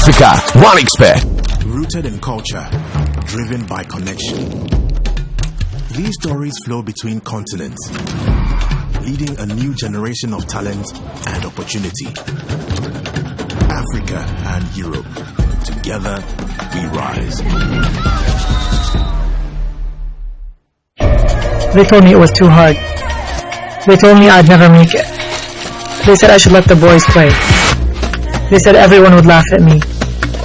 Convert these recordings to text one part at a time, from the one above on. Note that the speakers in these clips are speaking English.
Africa, one expert. Rooted in culture, driven by connection. These stories flow between continents, leading a new generation of talent and opportunity. Africa and Europe, together we rise. They told me it was too hard. They told me I'd never make it. They said I should let the boys play. They said everyone would laugh at me.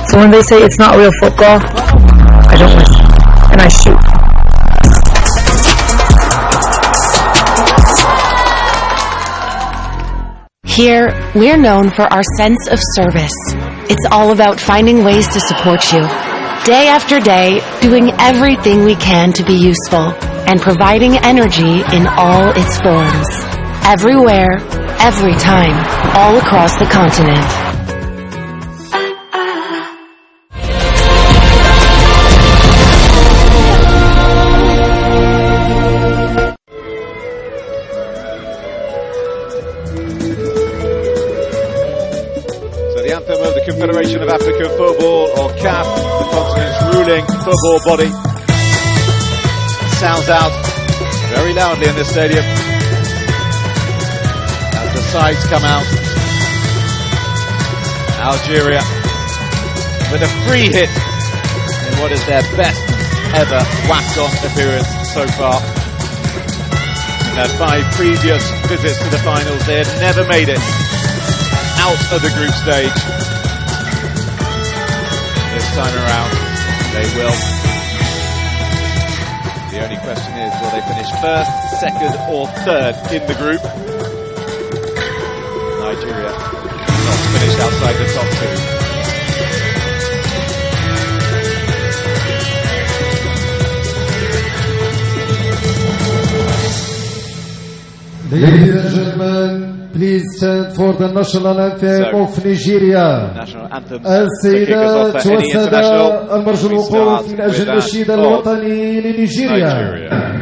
So when they say it's not real football, I don't listen, and I shoot. Here, we're known for our sense of service. It's all about finding ways to support you. Day after day, doing everything we can to be useful and providing energy in all its forms. Everywhere, every time, all across the continent. Of the Confederation of African Football, or CAF, the continent's ruling football body, sounds out very loudly in this stadium as the sides come out. Algeria with a free hit in what is their best ever WAFCON appearance so far. In their 5 previous visits to the finals, they had never made it out of the group stage. This time around, they will. The only question is, will they finish first, second or third in the group? Nigeria not finished outside the top 2. Ladies and gentlemen, please stand for the national anthem of Nigeria. السيدات والسادة المرجو الوقوف من أجل النشيد الوطني لنيجيريا.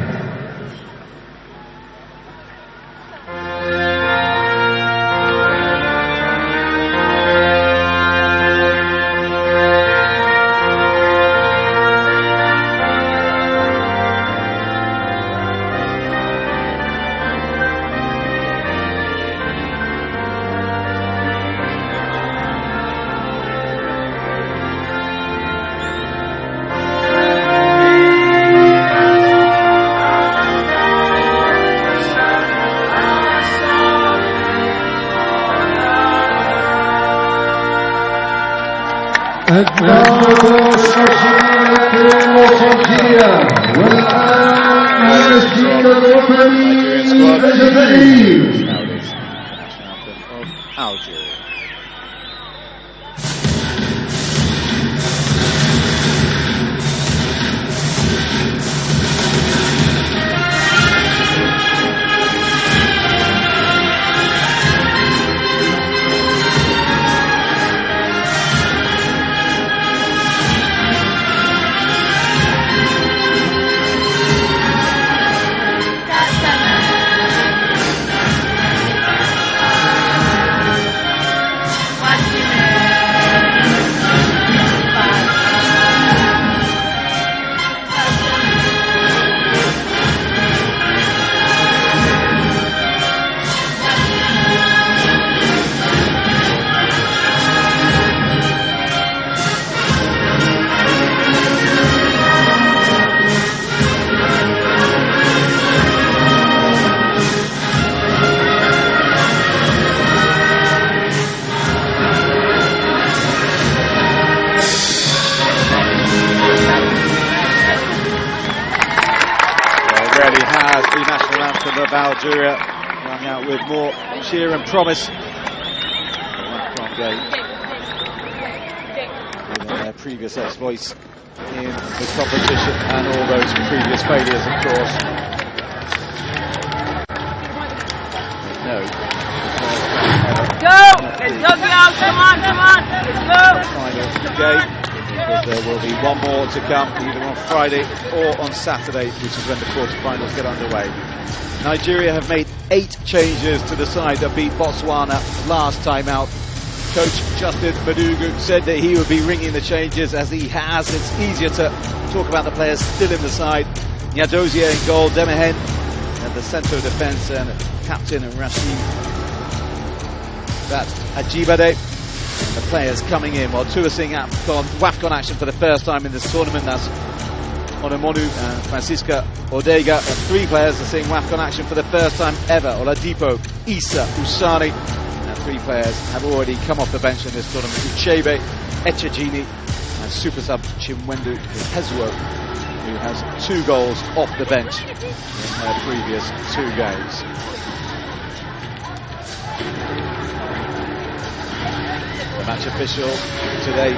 Algeria. Of Algeria rung out with more cheer and promise. Given their previous exploits in the competition and all those previous failures, of course. No. Go! Let's go, girls! Come on, come on! Let's go! Final game, because there will be one more to come, either on Friday or on Saturday, which is when the quarterfinals get underway. Nigeria have made 8 changes to the side that beat Botswana last time out. coach Justin Madugu said that he would be ringing the changes, as he has. It's easier to talk about the players still in the side. Nyadozie in goal, Demehen at the centre of defence, and captain Rashid. That's Ajibade. The players coming in while two are seeing WAFCON action for the first time in this tournament. That's Onomonu and Francisca Odega. And three players are seeing WAFCON action for the first time ever. Oladipo, Issa, Usani. And three players have already come off the bench in this tournament. Uchebe, Echegini, and super sub Chimwendu Hezwo, who has 2 goals off the bench in their previous 2 games. The match official today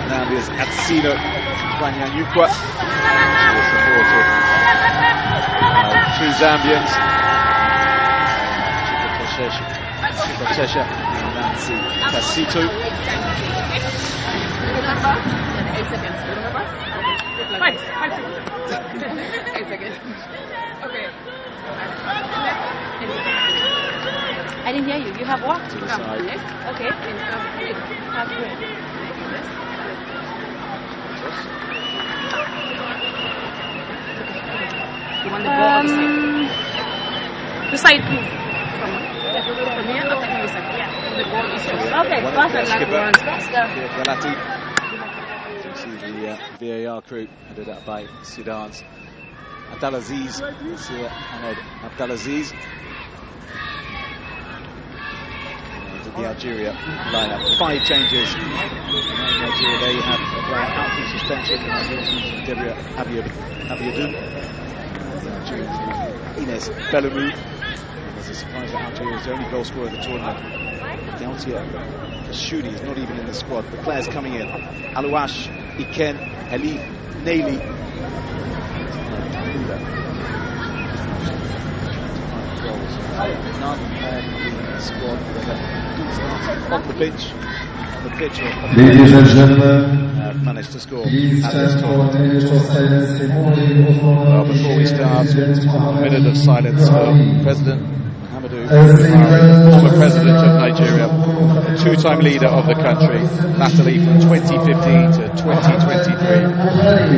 now is Atsino Kwanyanyukwa, supported by 2 Zambians, Chikotesha and Nancy Kasito. 8 seconds. 5 seconds. Okay. I didn't hear you. You have what? To the side. Okay. Have green. You want the ball on the side? From here? Okay, from the side. Yeah. The ball is yours. Okay, perfect. Let's go. You see the VAR crew headed up by Sudan's Abdelaziz, Ahmed Abdelaziz. The Algeria lineup. 5 changes. In Nigeria, there you have a player out for suspension. Deborah Abiodun. Ines Bellamou. It's a surprise that Algeria is the only goal scorer of the tournament. Galtier Kashudi is not even in the squad. The players coming in: Alouache, Iken, Elif, Naili. None in the squad. On the pitch, Ladies and gentlemen, have managed to score please at this stand for a tournament. minute of silence. Well, before we start, a minute of silence for President Muhammadu Buhari, former president of Nigeria, two-time leader of the country, latterly from 2015 to 2023,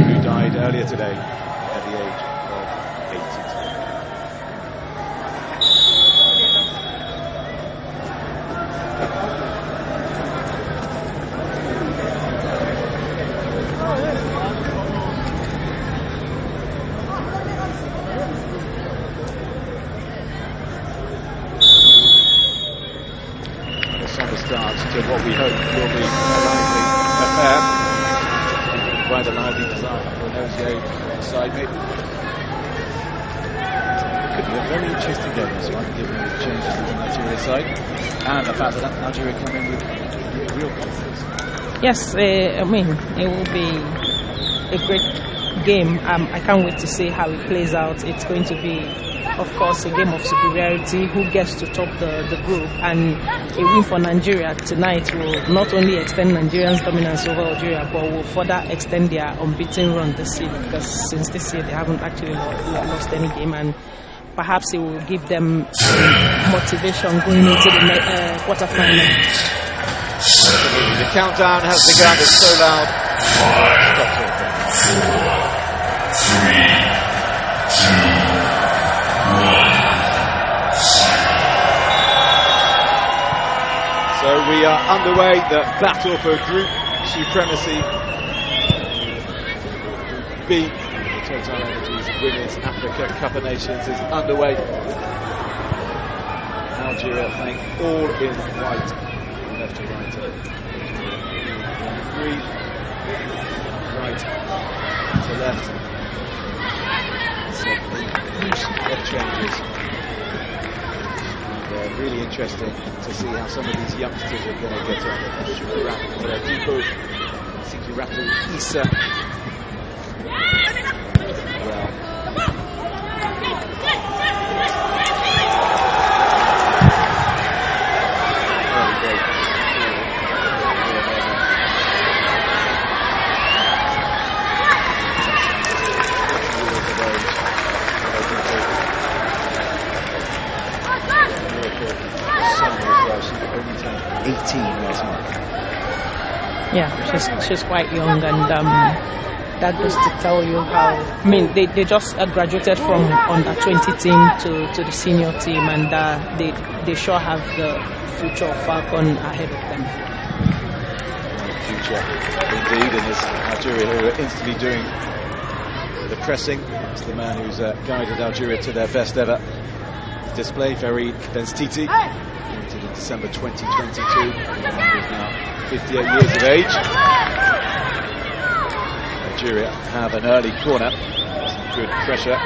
who died earlier today at the age of 82. Start to what we hope will be a lively affair. By the lively design for Nosier beside me. Could be a very interesting game this one, given the changes in the Nigeria side and the fact that Algeria come in with real confidence. Yes, I mean, it will be a great game. I can't wait to see how it plays out. It's going to be, of course, a game of superiority. Who gets to top the group? And a win for Nigeria tonight will not only extend Nigerians' dominance over Algeria, but will further extend their unbeaten run this year, because since this year they haven't actually lost any game, and perhaps it will give them motivation going into the quarterfinal. The countdown has begun. It's so loud. 4, 3, 2, 1. So we are underway. The battle for group supremacy. B, the Total Energies Women's Africa Cup of Nations is underway. Algeria playing all in white, left to right. 3, right to left. So huge changes. Really interesting to see how some of these youngsters are going to get on. Oladipo, Sikiratu, Issa. Well, 18 last month. Yeah, she's quite young, and that goes to tell you how. I mean, they just graduated from under 20 team to the senior team, and they sure have the future of Falcon ahead of them. Future, indeed, and it's Algeria who are instantly doing the pressing. It's the man who's guided Algeria to their best ever display, Farid Benztiti, appointed in December 2022. He's now 58 years of age. Algeria have an early corner, some good pressure.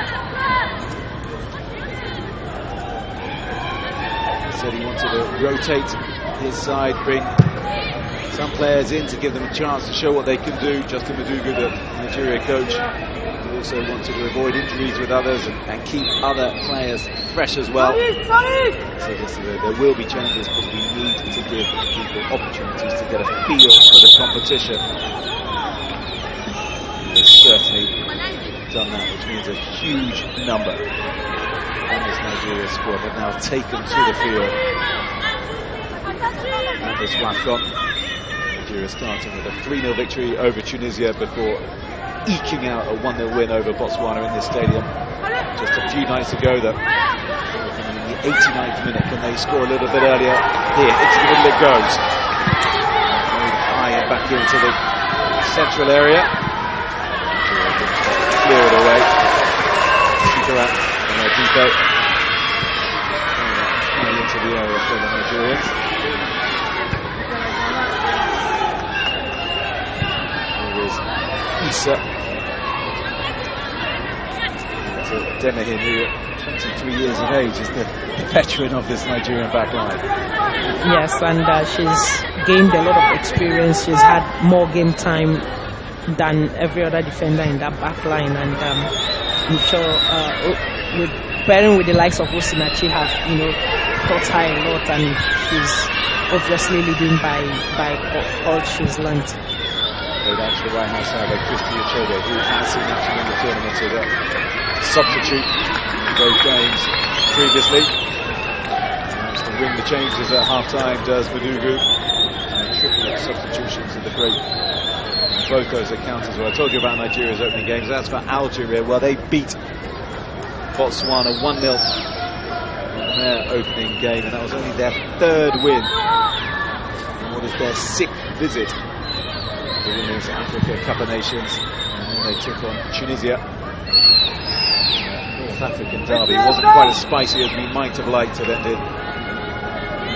He said he wanted to rotate his side, bring some players in to give them a chance to show what they can do. Justin Madugu, the Nigeria coach, also wanted to avoid injuries with others and keep other players fresh as well. So there will be changes because we need to give people opportunities to get a feel for the competition. They've certainly done that, which means a huge number on this Nigeria squad have now taken to the field at this WAFCON. Nigeria starting with a 3-0 victory over Tunisia before eking out a 1-0 win over Botswana in this stadium just a few nights ago. That in the 89th minute, can they score a little bit earlier? Here, into the middle it goes. High and back into the central area. Clear it away. Shikara and Depot. High into the area for the Nigerians. Here is Issa. Demahin, who at 23 years of age is the veteran of this Nigerian back line. Yes, and she's gained a lot of experience. She's had more game time than every other defender in that back line, and I'm sure with pairing with the likes of Osinachi have taught her a lot, and she's obviously leading by all she's learned. Go down to the right hand side by Christy Ochodo, who has seen action in the tournament as a substitute in both games previously. Managed to ring the changes at half time, does Madugu. Triple substitutions are the great on both those accounts as well. I told you about Nigeria's opening games. As for Algeria, well, they beat Botswana 1-0 in their opening game, and that was only their third win in what is their 6th visit. The Women's Africa Cup of Nations, and then they took on Tunisia. North African derby wasn't quite as spicy as we might have liked. It ended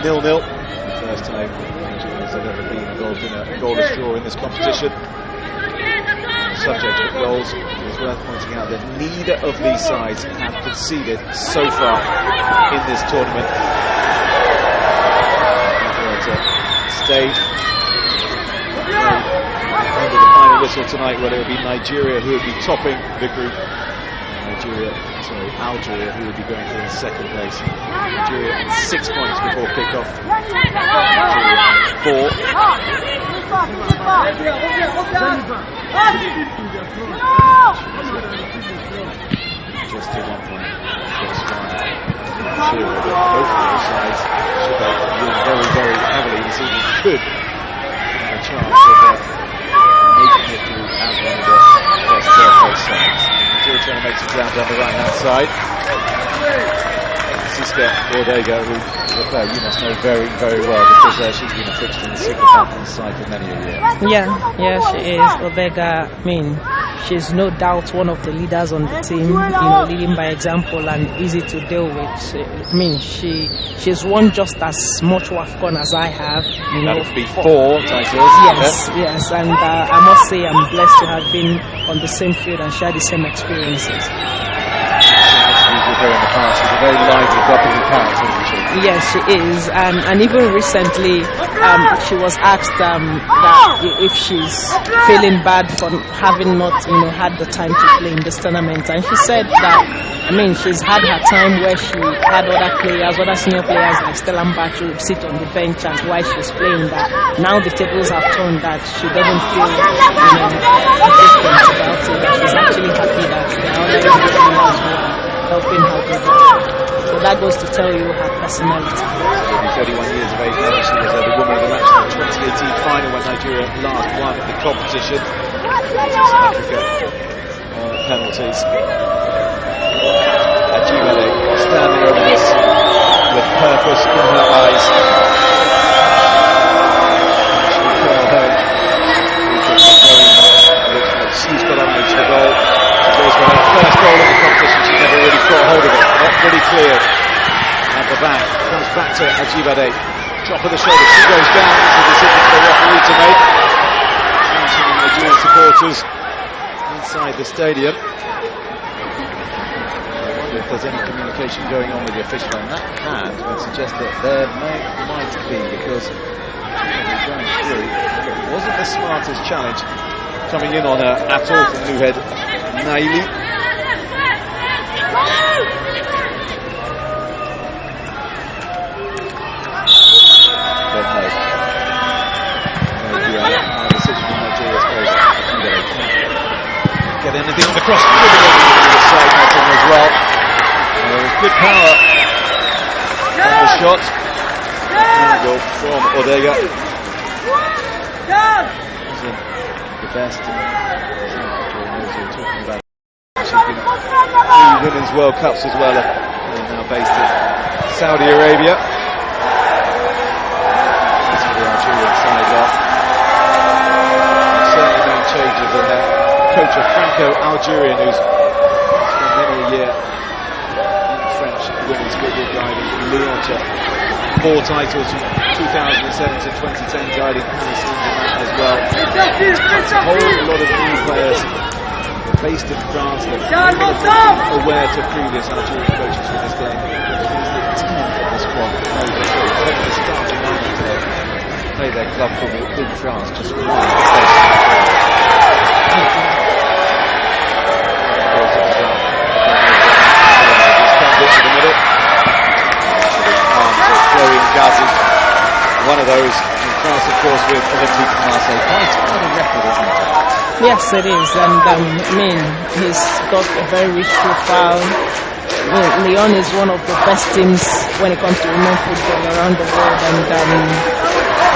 0-0. The first time Nigerians have ever been involved in a goalless draw in this competition. Subject of goals, it is worth pointing out that neither of these sides have conceded so far in this tournament. Stayed under the final whistle tonight, where it will be Nigeria who will be topping the group. Algeria who will be going for the second place. Nigeria on 6 points before kick-off. Algeria on 4. Just to 1 point. Both of those sides should win very, very heavily this evening. Could have a chance of making it through as one of the best third-place sides. Nigeria trying to make some ground down the right-hand side. Siska Ordega, who is a player you must know very, very well, because she's been a fixture in the Super Falcons side for many a year. Yeah, she is. Ordega, she's no doubt one of the leaders on the team, leading by example and easy to deal with. She's won just as much WAFCON as I have. That would be 4 titles. Yes, and I must say I'm blessed to have been on the same field and share the same experiences. With her in the past, she's a very lively, bubbly character, isn't she? Yes, she is, and even recently, she was asked that if she's feeling bad for having not, had the time to play in this tournament, and she said that, she's had her time where she had other senior players like Stella Mbachu would sit on the bench and while she's playing. That now the tables have turned, that she doesn't feel, different about it. That she's actually happy that the other players were helping her with it. So that goes to tell you her personality. She'll be 31 years of age now. She was the woman of the match in the 2018 final when Nigeria last won the competition. South Africa on penalties. Ajibade standing over this with purpose in her eyes. She's got on to the goal. She goes for her first goal in the competition. She's never really got hold of it. Not really cleared. At the back. Comes back to Ajibade. Drop of the shoulder. She goes down. It's a decision for the referee to make. Chanting the Nigerian supporters inside the stadium. I wonder if there's any communication going on with the official on that hand. Would suggest that there might be, because going through. It wasn't the smartest challenge coming in on her at all from Nuhed Naili. But no. No decision in Nigeria's favour. Get anything on the cross. The side netting as well. There was good power on the shot. Goal from Odega. The best. Talking about. She's been 3 Women's World Cups as well. And now based in Saudi Arabia. This is the Algerian side there. Certainly no changes in there. Coach of Franco Algerian, who's spent many a year in French women's football, guiding Lyon to 4 titles from 2007 to 2010, guiding Paris Saint-Germain as well. It's a whole lot of new players based in France that are aware to previous Algerian coaches for this game. It's the 10th of the squad. The starting lineup today play their club football in France, just one. One of those in France, of course, with Olympique de Marseille. Quite a record, isn't it? Yes, it is, and I mean, he's got a very rich profile. Lyon is one of the best teams when it comes to women football around the world, and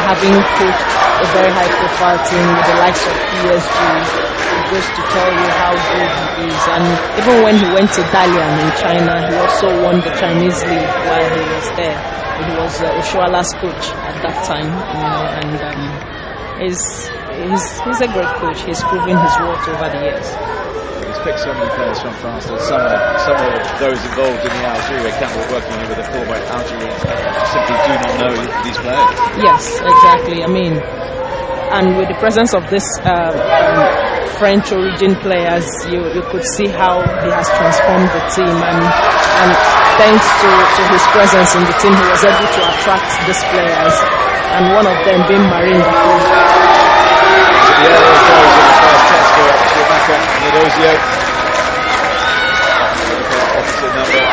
having coached a very high-profile team with the likes of PSG, it goes to tell you how good he is. And even when he went to Dalian in China, he also won the Chinese league while he was there. He was Oshuala's coach at that time, you know, and he's a great coach. He's proven his worth over the years. He's picked so many players from France that some of those involved in the Algeria camp were working here with the fullback Algerians simply do not know these players. Yes, exactly. I mean, and with the presence of this French origin players, you could see how he has transformed the team, and thanks to his presence in the team, he was able to attract these players, and one of them being Marine Bakou. The earlier goals in the first test for Chiamaka Nidozio. Opposite number,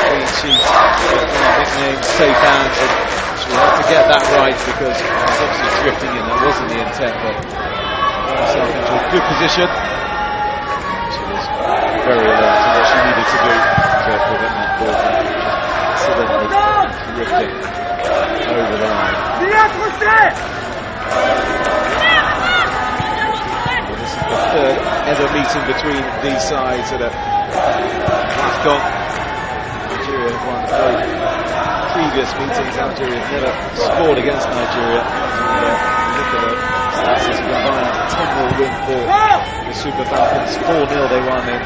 clean sheet, nickname, safe hands, and she will have to get that right because it was obviously drifting in. That wasn't the intent, but got herself into a good position. She was very alert to what she needed to do to prevent that ball from just suddenly drifting over the line. This is the third ever meeting between these sides at a WAFCON. Nigeria have won both previous meetings. Algeria have never scored against Nigeria. Look at the stats as a combined 10-0 win for the Super Falcons. 4-0 they won in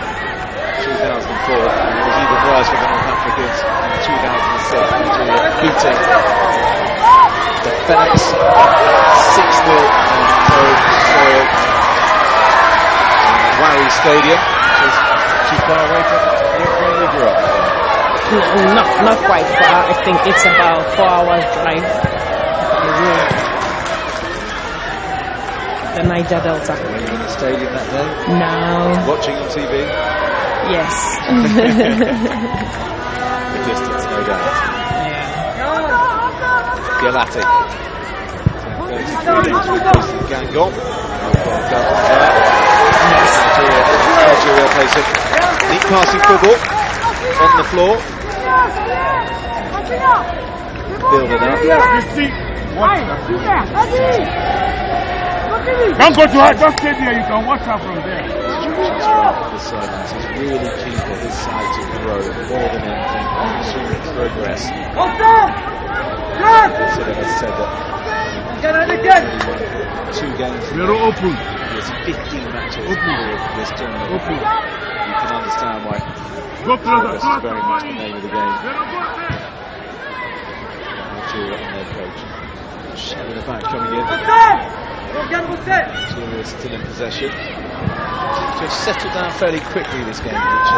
2004. And it was even worse for the North Africans in 2006. Nigeria beating the Phoenix 6-0 on home soil. Wari Stadium, which is too far away from where we grew up. Not quite far. I think it's about 4 hours drive. The Niger Delta. Were you in the stadium that day? No. Watching on TV? Yes. The distance, no doubt. Yeah. Galati. 33 with Jason Gangon. Algeria plays some neat passing football on the floor. Build it up. Don't go to her, just stay there, you can watch her from there. The sidelines. He's really keen for his side to grow more than anything to progress. Sort of has said that 2 games. Very open. There's 15 matches for this tournament. You can understand why progress is very much the name of the game. Algeria and their coach. Shoving the back coming in. Algeria still in possession. So it's settled down fairly quickly this game, which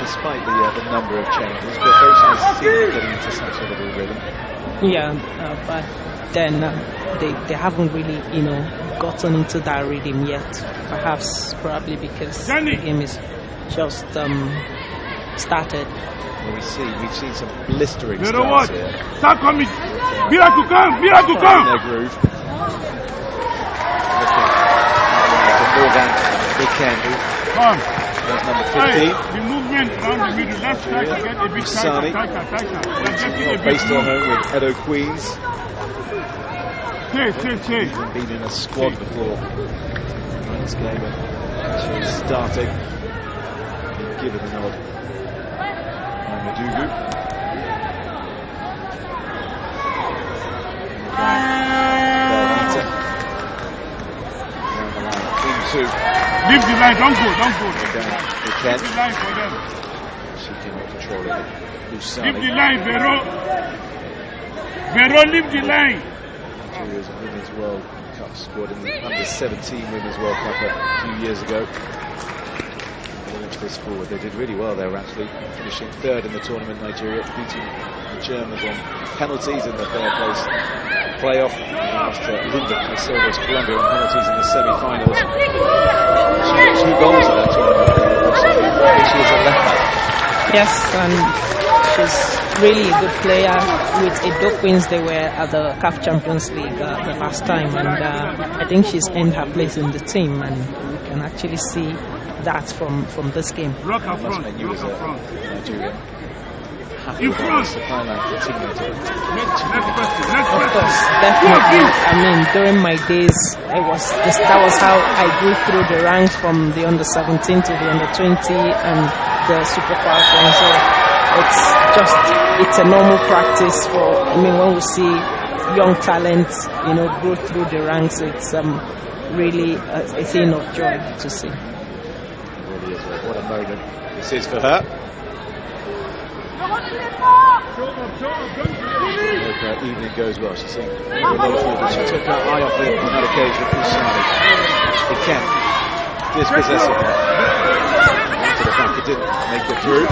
despite the number of changes, but those guys seem getting into some sort of a rhythm. Yeah, but then they haven't really, gotten into that rhythm yet. Probably because the game is just started. Well, we've seen some blistering starts here. Start coming! Miracle come! Miracle come! In their groove. More than they can do. Come! There's number 15. Hey, the movement around the middle, let's try to get a bit tighter. Based on home with Edo Queens. Stay. He's been in a squad before in this game, and she's starting. Give it a nod. Madugu. Leave the line, don't go. Down Leave the line for them. She cannot control it. Leave the line, Vero, leave the line. Nigeria's Women's World Cup squad in the under-17 Women's World Cup a few years ago. They launched this forward. They did really well there, actually, finishing 3rd in the tournament. Nigeria beating the Germans on penalties in the third place playoff after Linda Silva's blunder on penalties in the semi-finals. She had 2 goals in that tournament. She was a left back. Yes, and she's really a good player. With Edo Queens, they were at the CAF Champions League the last time, and I think she's earned her place in the team, and we can actually see that from this game. Rock up front. Nigeria. In front. Supply line for teammates. Of course, definitely. I mean, during my days, that was how I grew through the ranks from the under-17 to the under-20 and the Super Falcons. So it's a normal practice when we see young talent, grow through the ranks. It's really a thing of joy to see. It really is. What a moment this is for her. Her evening goes well. She's saying she took her eye off it on that occasion. Usani. Again, dispossessing her. To the back, it didn't make it through.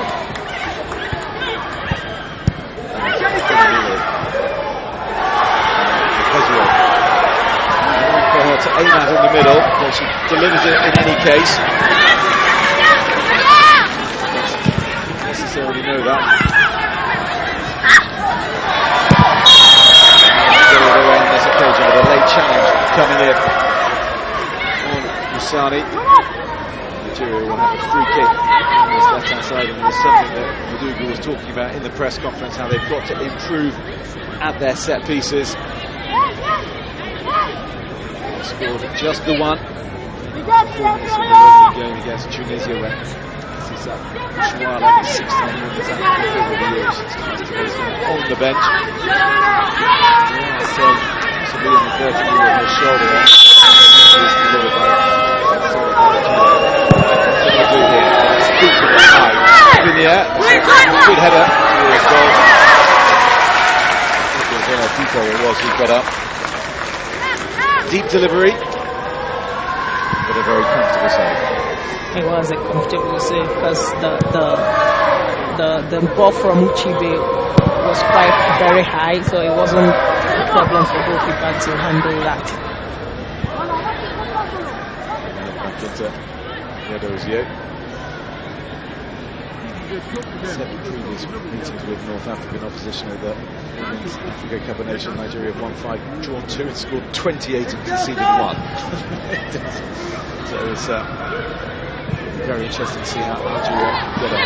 For her to aim at in the middle, but she delivers it in any case. Don't necessarily know that. On this occasion with a late challenge coming in on Usani. Nigeria will have a free kick on this left hand side, and there's something that Madugu was talking about in the press conference, how they've got to improve at their set pieces. They scored just the one performance in the game against Tunisia when Shuala, 16 minutes over the years, on the bench. So possibly on the 30 on her shoulder. Is delivered by deep in the high. Up in the air. Good header. Pico it was who got up. Deep delivery. But a very comfortable save. It was a comfortable save because the ball from Uchibe was quite very high, so it wasn't a problem for goalkeeper to handle that. Back into Yedozio. 7 previous meetings with North African opposition at the Women's Africa Cup of Nations. Nigeria have won 5, drawn 2, and scored 28 and conceded 1. So it's very interesting to see how Algeria get on.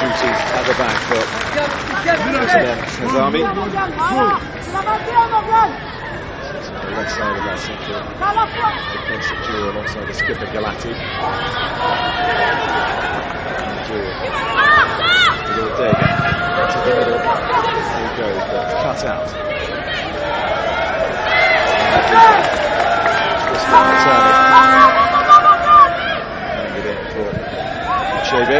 duties at the back, but Azami. On the left side of that central defensive duo alongside the skipper Galati. Ortega to the middle. There he goes, but cut out. Just returning. And it in for Chebe.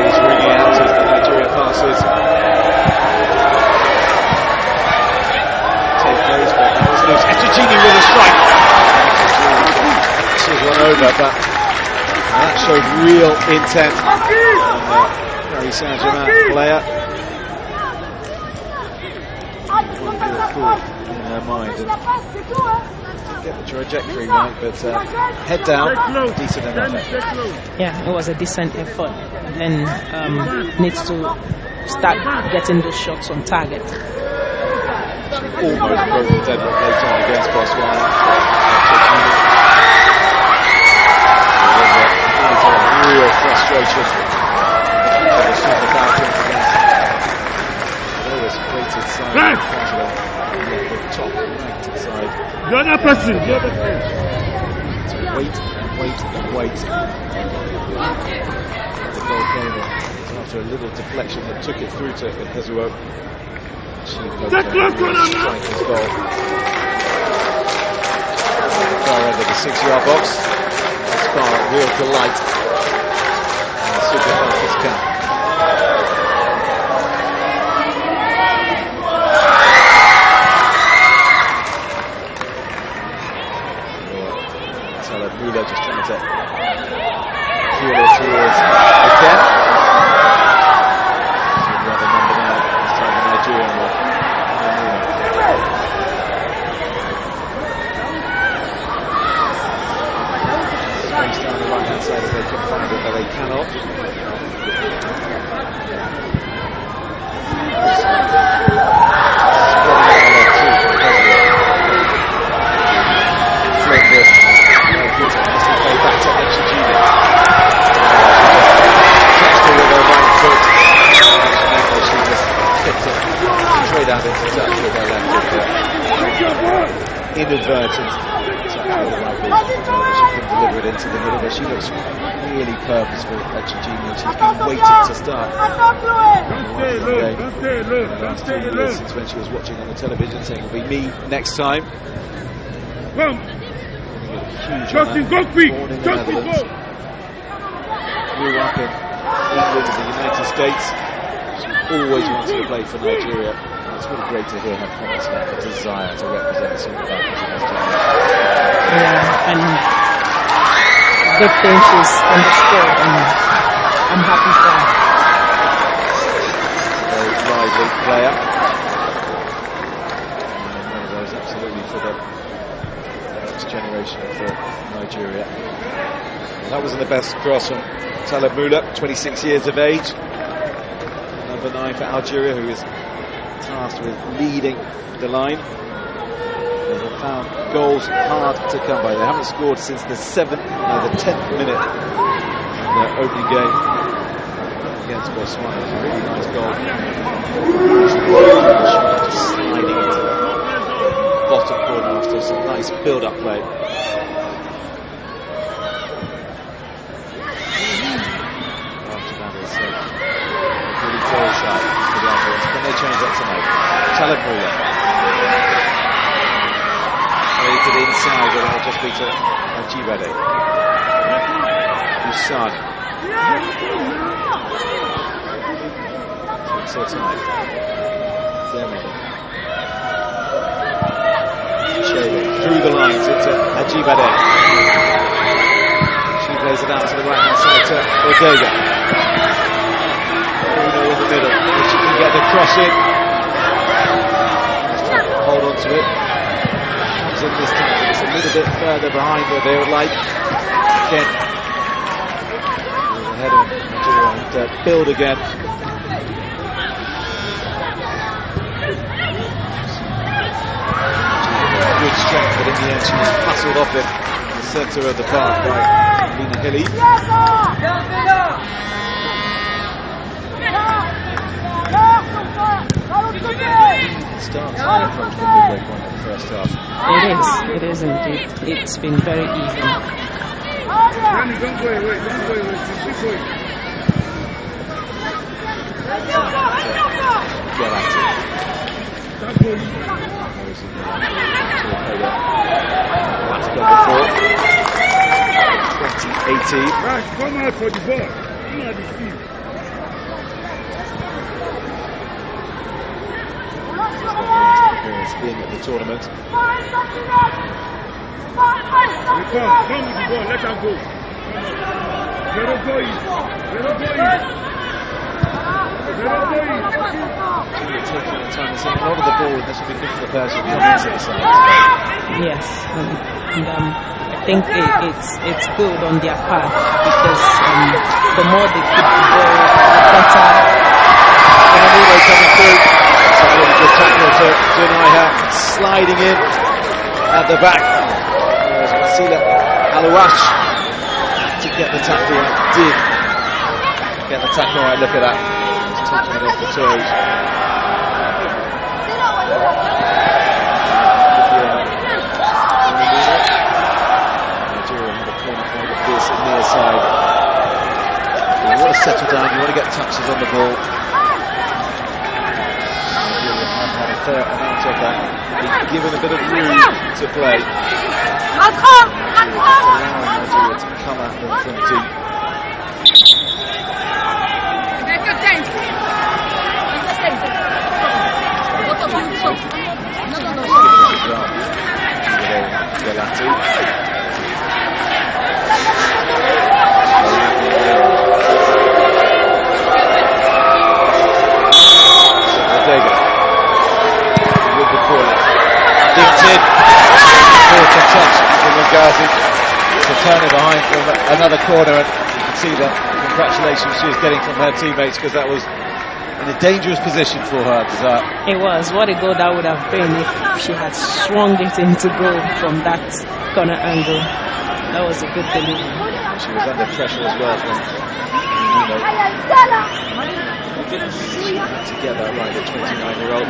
He's ringing out as the Nigeria passes. Take place, but that was loose. Echegini with a strike. This was one over, but that showed real intent on Paris Saint-Germain player. Real cool in their mind and to get the trajectory right, but head down, decent enough. Yeah, it was a decent effort. Then needs to start getting the shots on target. Almost broke the deadlock late on against Botswana. Real frustration for the Super Falcons against the lowest rated side in Canada, the top ranked side. The other person, the other person. To wait and wait and wait. The goal came after a little deflection that took it through to Hezuo. She poked strike his goal. Far end of the 6-yard box. It's far a real delight. Super Falcons camp. Mula just trying to peel it towards again. Another number 9, this time the Nigerian one. Space down the right hand side if they can find it, but they cannot. Back to Echegini. Touched her with her right foot. She just kicked it straight out into touch with her left foot. Inadvertent touch with the right foot. She couldn't deliver it into the middle, but she looks really purposeful, Echegini. She's been waiting to start. Last 2 years since when she was watching on the television saying it'll be me next time. Justin, go quick! Justin, go! Grew up in England and the United States. She always wanted to play for Nigeria. It's really great to hear her comments about the desire to represent the Super Falcons in this tournament. Yeah, and good thing she's understood, and I'm happy for her. Very lively player. And one of those absolutely for the generation for Nigeria. Well, that wasn't the best cross from Taleb Mula, 26 years of age. Number 9 for Algeria, who is tasked with leading the line. They have found goals hard to come by. They haven't scored since the 10th minute of their opening game against Botswana. It was a really nice goal. Just sliding into the bottom corner after some nice build-up play. After that is a really tail shot for the Algerians. Can they change that tonight? Taleb Mula. Play to the inside, and it'll just be to Ajibade. Usani. So it's tonight. Zemini. Through the lines into Ajibade. She plays it out to the right hand side to Ortega. Bruno in the middle. If she can get the cross in. Just trying to hold on to it. Comes in this time, but it's a little bit further behind where they would like. Again. Ahead of Nigeria and build again. Good strength, but in the end she was muscled off it in the centre of the park by Lena Hilly. Starts from the midway point of the first half. It is indeed. It's been very even. Don't go away. Get at it. WAFCON before 2018. Right, come out for the ball. You are the team. Experience in the tournament. Come with the ball, let her go. Let her go in. Taking the time, seeing a lot of the ball, this will be good for the person coming into the side. Yes, and I think it's good on their part because the more they keep the ball, the better. Anamino coming through. It's a really good tackle to Junaiha, sliding in at the back. As we see that Alawash to get the tackle right, did get the tackle right. Look at that. Just taking it off the toes. Nigeria had a corner flag of this near side. You want to settle down, you want to get touches on the ball. Nigeria have had a fair amount of that. Been given a bit of room to play. Allowing Nigeria to come at them from deep. Galati. Ortega with the corner. Dipped in. Important touch from Mgazi to turn it behind from another corner, and you can see that congratulations she was getting from her teammates because that was in a dangerous position for her. It was. What a goal that would have been if she had swung it into goal from that corner angle. That was a good delivery. She was under pressure as well from together by the 29-year-old.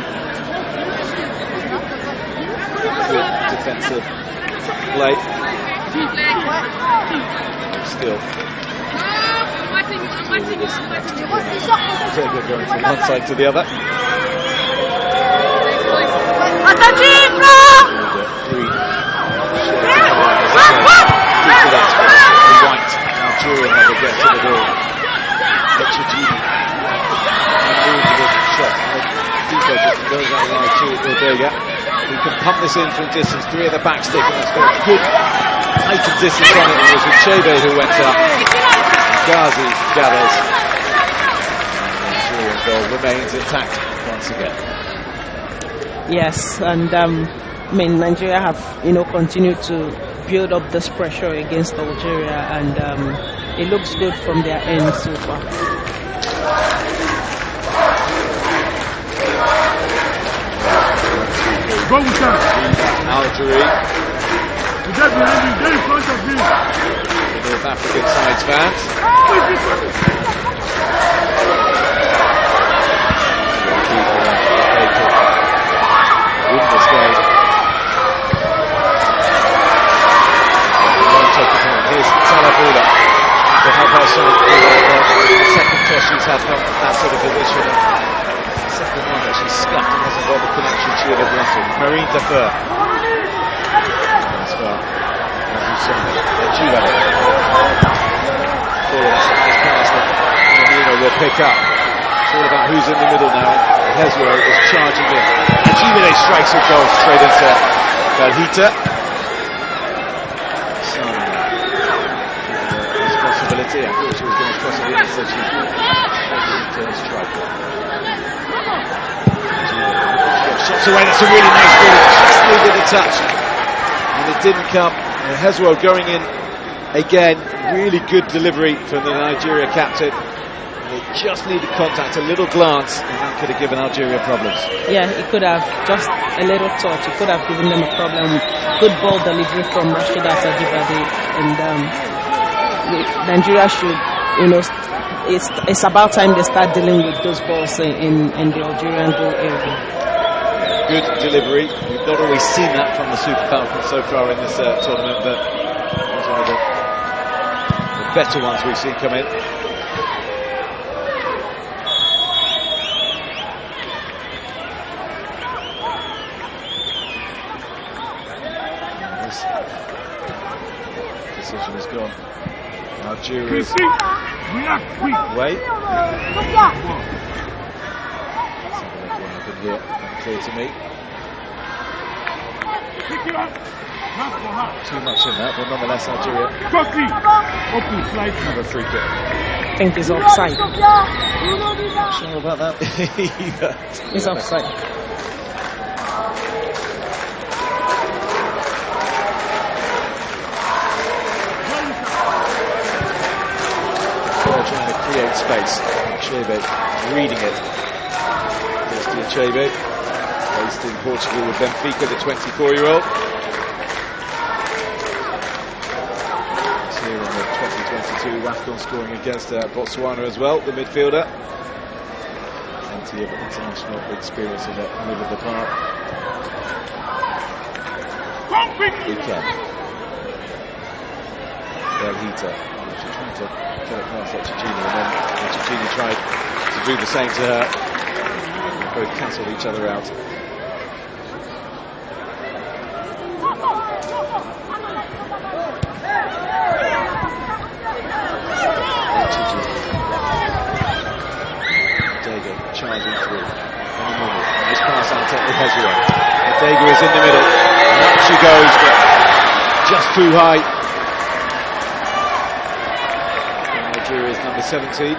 Good defensive play. Still with this next Ortega going from one side to the other. Algeria never get to the ball. Chijini moves with a shot. Deeper just goes out wide to Ortega, who can pump this in from distance. Three at the back stick, and it's got good height and distance on it. It was Uchebe who went up. Ghazi gathers. Nigerian goal remains intact once again. Yes, and Nigeria have continued to build up this pressure against Algeria, and it looks good from their end so far. Go with that. Algeria. You get behind you, get in front of you. North African sides fans. Win this game. Here's Talabula to have her shot. The second toss she's had from that sort of position. The second one that she's scuffed and hasn't got the connection she would have wanted. Marine Defer. As far as you saw Juve. This pass that Amino will pick up. It's all about who's in the middle now. Hezro is charging in. And Juve strikes a goal straight into Belhita. Responsibility. I thought she was going to cross it in, so she turns strike. Shots away, that's a really nice ball. Just needed a touch. And it didn't come. Hezro going in again. Really good delivery from the Nigeria captain. just needed contact, a little glance, and that could have given Algeria problems. Yeah, it could have, just a little touch, it could have given them a problem. Good ball delivery from Rashida Sajibade, and Nigeria should, it's about time they start dealing with those balls in the Algerian goal area. Good delivery. We've not always seen that from the Super Falcons so far in this tournament, but it's one of the better ones we've seen come in. This decision is gone. Algeria's way. Here, clear to me. Too much in that, but nonetheless Algeria have a free kick. I think it's offside. Not sure about that either. It's offside. They're trying to create space. Chebe reading it. Chebe, based in Portugal with Benfica, the 24-year-old. Here in the 2022 WAFCON, scoring against Botswana as well, the midfielder. Plenty of international experience in the middle of the park. Ika. Belhita. She's trying to get it past Echegini, and then Echegini tried to do the same to her. Both cancelled each other out. Dega charging through. In the middle. And this pass out to Hezua. Dega is in the middle. And up she goes, but just too high. Nigeria's number 17.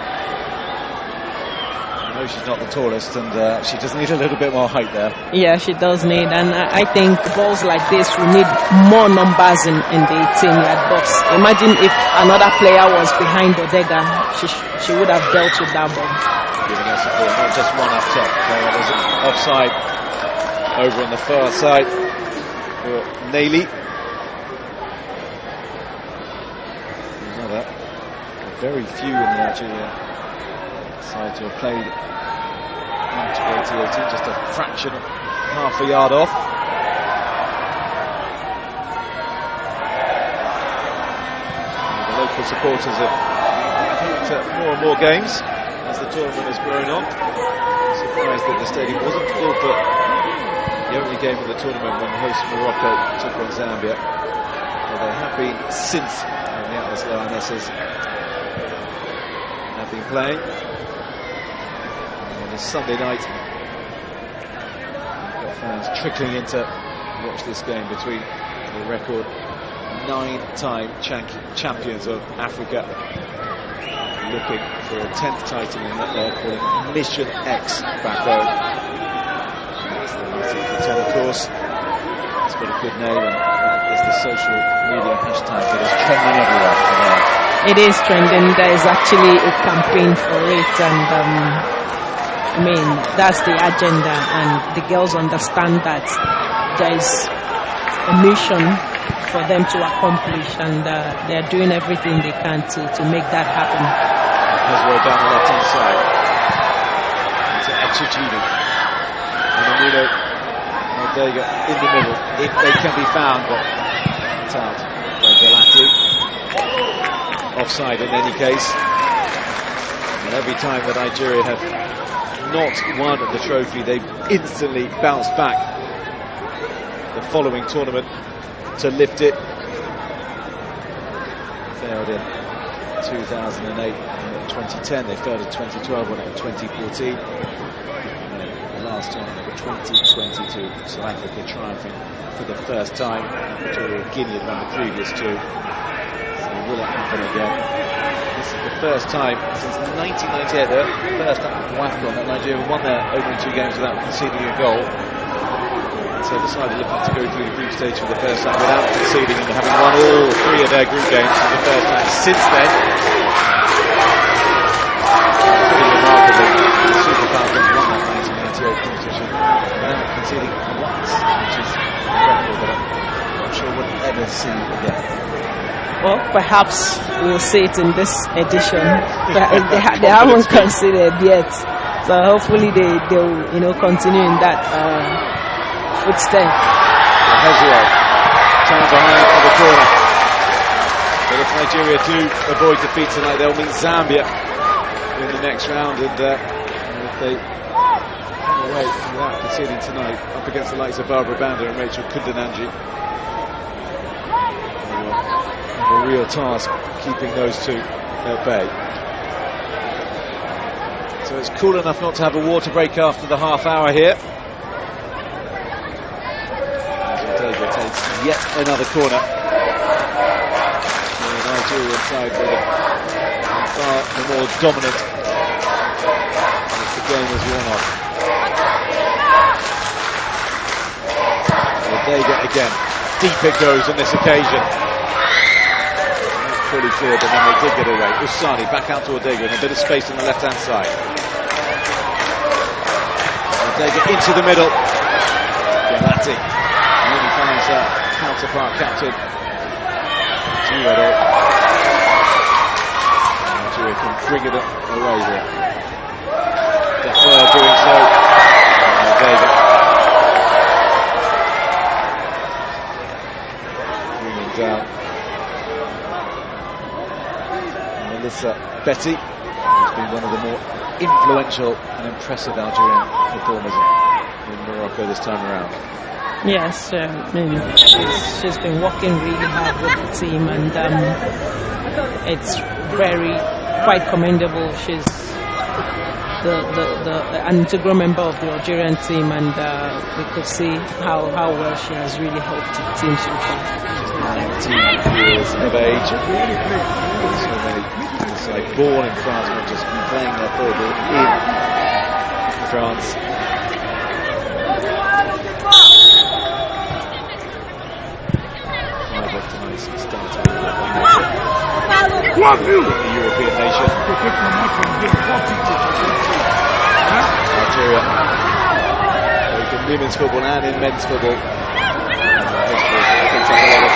I know she's not the tallest, and she does need a little bit more height there. Yeah, she does need, and I think balls like this will need more numbers in the 18-yard box. Imagine if another player was behind Odega, she would have dealt with that ball. Giving her support, not just one up top. There's an offside over on the far side for Naili. Another, very few in the Algeria side to have played into 2018, just a fraction, half a yard off. And the local supporters have picked more and more games as the tournament has grown on. Surprised that the stadium wasn't full for the only game of the tournament when host Morocco took on Zambia. But there have been since the Atlas Lionesses have been playing. On a Sunday night, we've got fans trickling in to watch this game between the record 9-time champions of Africa, looking for a 10th title in what they're calling Mission X back home. That's the Latin for 10, of course. It's got a good name, and there's the social media hashtag that is trending everywhere. It is trending. There is actually a campaign for it, and I mean, that's the agenda, and the girls understand that there is a mission for them to accomplish, and they're doing everything they can to make that happen. As we're down the left hand side, to Echegini, and Amino Odega in the middle, if they can be found, but it's out by Galati. Offside in any case, and every time that Nigeria have not won the trophy, they've instantly bounced back the following tournament to lift it. Failed in 2008 and in 2010, they failed in 2012 and in 2014. The last tournament of 2022, South Africa triumphing for the first time. Equatorial Guinea had won the previous two. Will it happen again? This is the first time since 1998, the first time at WAFCON, that Nigeria won their opening two games without conceding a goal. So decided looking to go through the group stage for the first time without conceding, and having won all three of their group games for the first time since then. pretty remarkable. The Super Falcons won that 1998 competition without conceding once, which is incredible, but I'm not sure we'll ever see again. Well, perhaps we'll see it in this edition. They haven't conceded yet, so hopefully they'll continue in that footstep. Hezro, time behind for the corner. But if Nigeria do avoid defeat tonight, they'll meet Zambia in the next round, and if they come away without conceding tonight, up against the likes of Barbara Banda and Rachel Kundananji, a real task keeping those two at bay. So it's cool enough not to have a water break after the half hour here. Ortega takes yet another corner. The Nigerian side with it far the more dominant as the game has worn on. Ortega again. Deep it goes on this occasion. Fully clear, but then they did get away. Usani back out to Ortega in a bit of space on the left-hand side. Ortega into the middle. Galati only finds her counterpart captain Girodo. Nigeria can bring it away here. Defer doing so. Ortega bringing down Melissa Betty, who's been one of the more influential and impressive Algerian performers in Morocco this time around. Yes, she's been working really hard with the team, and it's quite commendable. She's an integral member of the Algerian team, and we could see how well she has really helped the team so far. 19 years of age. So many, it's like born in France, not just playing their football in France. Starting in the European nation. Algeria, both in women's football and in men's football. Picks up a lot of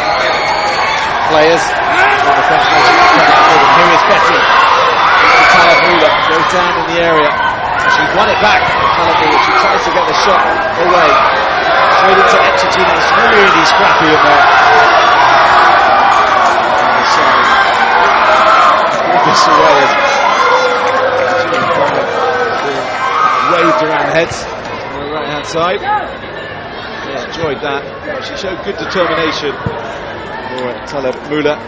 players from the French nation. Here is Betty. Talavula goes down in the area. She's won it back. Talavula, she tries to get the shot away. Straight into Echichina. It's really scrappy in there. This away as waved around heads on the right hand side. Yeah, enjoyed that. She showed good determination for Talib Mula.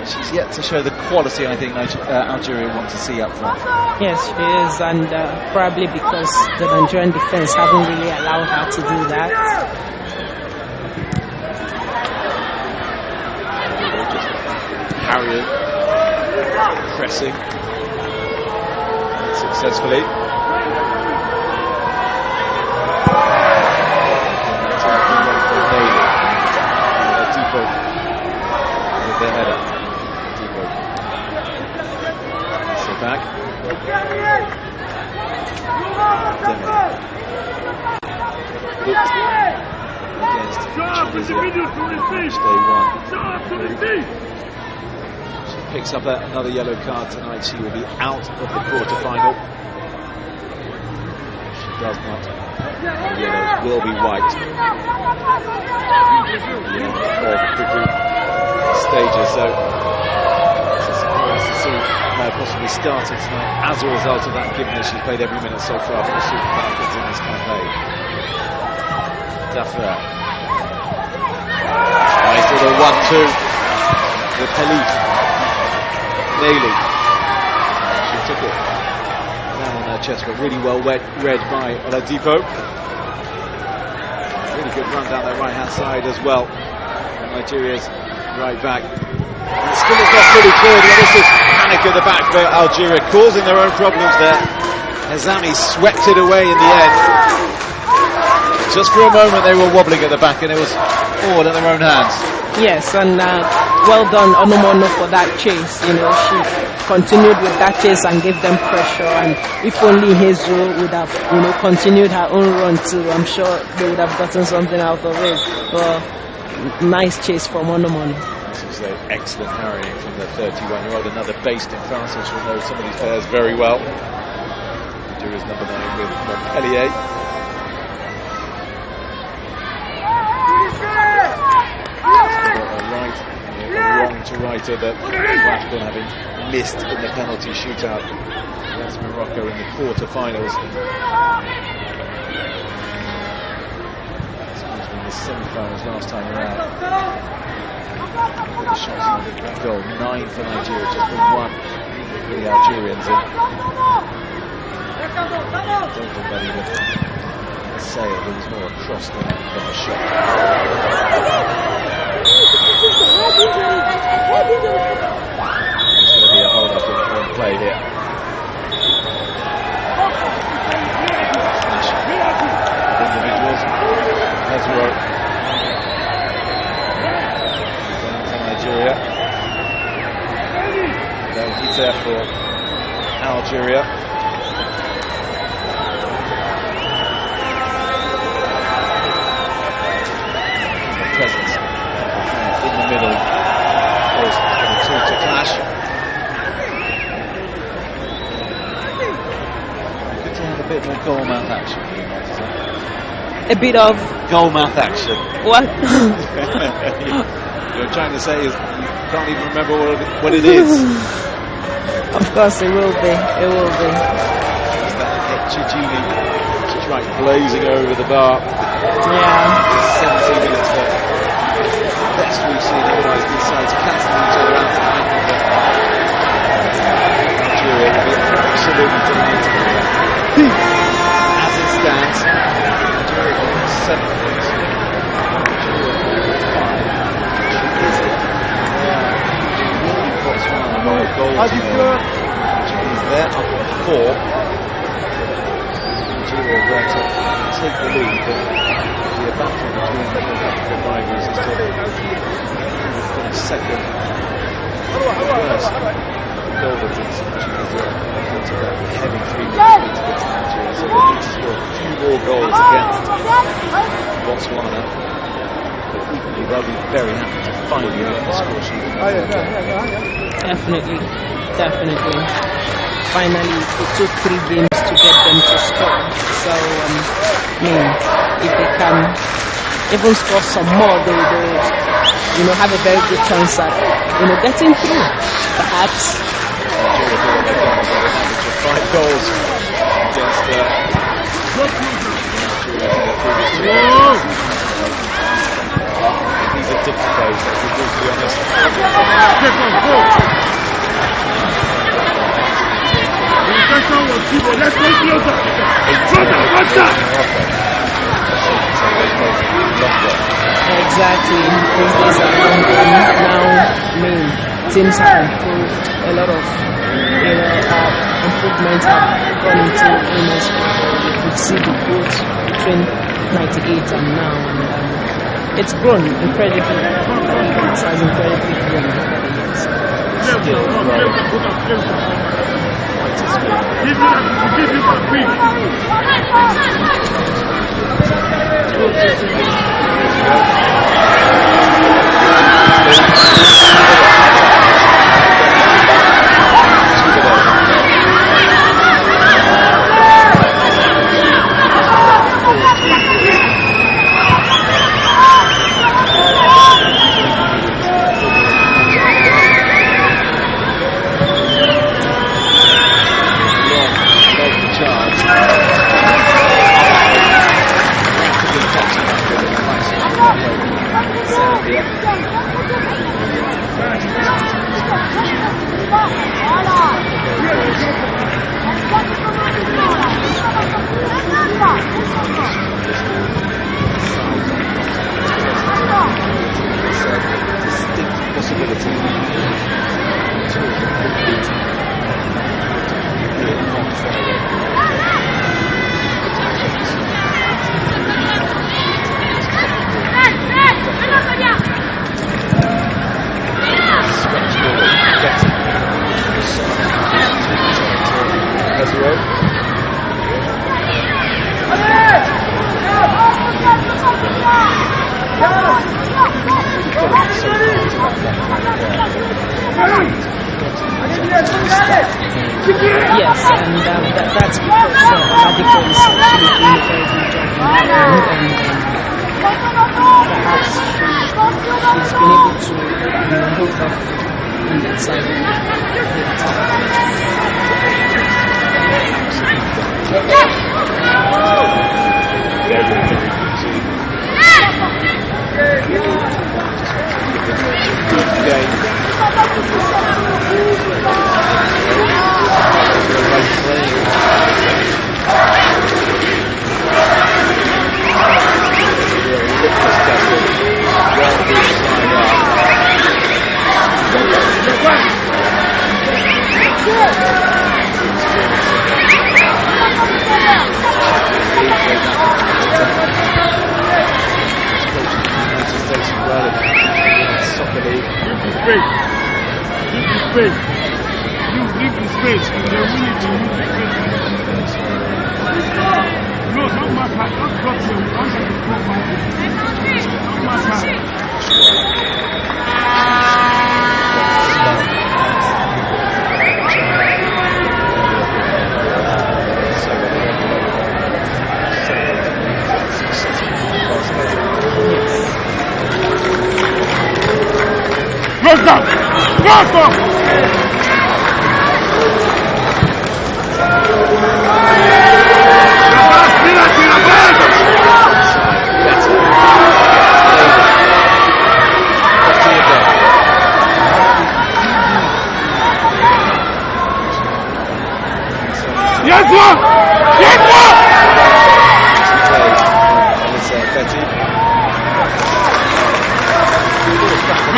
She's yet to show the quality I think Algeria want to see up front. Yes, she is, and probably because the Nigerian defense haven't really allowed her to do that. Harriet pressing successfully. Depot with their header. Depot. So back. She picks up another yellow card tonight. She will be out of the quarter-final. If she does not, the yellow will be white. Of the group stages, so it's a surprise to see her possibly starting tonight as a result of that, given that she's played every minute so far for the Super Falcons in this campaign. Daffer. Nice little 1-2 with Khalif. Naily. She took it down on her chest, but really well read by Oladipo. Really good run down that right hand side as well. Nigeria's right back. And still it's not fully cleared. Well, this is panic at the back for Algeria, causing their own problems there. Hazami swept it away in the end. Just for a moment they were wobbling at the back and it was all in their own hands. Yes, and well done Onomono for that chase. You know, she continued with that chase and gave them pressure, and if only Hazel would have, you know, continued her own run too, I'm sure they would have gotten something out of it. But nice chase from Onomono. This is an excellent harrying from the 31-year-old, another based in France, so she'll know some of these players very well. Algeria's number 9 with Montpellier. Wrong to Reiter that WAFCON having missed in the penalty shootout against Morocco in the quarter-finals. In the semi-finals last time around. The shots on that goal, 9 for Nigeria, just the 1 for the Algerians. I don't think that even sailed, it was more a cross than a shot. There's going to be a hold up in play here. Individuals. Hezro. Down to Nigeria. He's there for Algeria. The presence in the middle, goes for the two to clash. Good to have a bit more goal mouth action. A bit of goal mouth action. What? You're trying to say is you can't even remember what it is. Of course, it will be. It will be. It's that Chigini strike blazing over the bar. Yeah. 17 minutes left. Best we've seen, otherwise these sides cancelling each other out tonight. Algeria will be absolutely delighted. As it stands, Algeria got 7 points. Algeria got 5. Is it? Really Botswana a lot of goals. Algeria is there up at 4. Algeria are going to take the lead, but the battle between the rivals is still second. First, the goal that is heavy 3 against Nigeria, so they need to score a few more goals against Botswana. But equally, they'll be very happy to finally get the score sheet. Definitely. Finally, it took 3 games to get them to score. So, if they can even score some more, they will, you know, have a very good chance at, you know, getting through. Perhaps. Nigeria did what they've done. They've got an average of 5 goals against These are different days, let's be brutally honest. Let's go closer! Closer! Exactly. These days are long gone now. Teams have improved. A lot of, you know, improvements have gone into women's football. You could see the growth between 98 and now, and it's grown incredibly. It has incredibly grown over the years. Still growing. Yes, and that's because Oladipo is actually doing a very good job in the ground, and perhaps she's been able to hold up on that side of the attack. No, don't matter.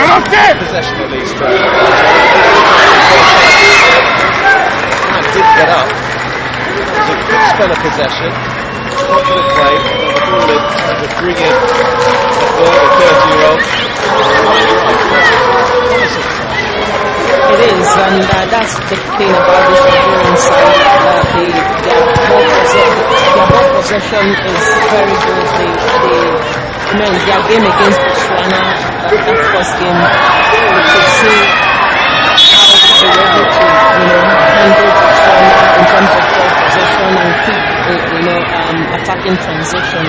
Don't drop your possession of these strokes. Did get up. It was a good spell of possession. Confident play. The ball in and would bring in the 30-year-old. It is, and that's the thing about this Algerian side. Their ball possession is very good. Their game against Botswana, that first game, we could see how they were able to, handle Botswana in terms of ball possession and keep, attacking transition.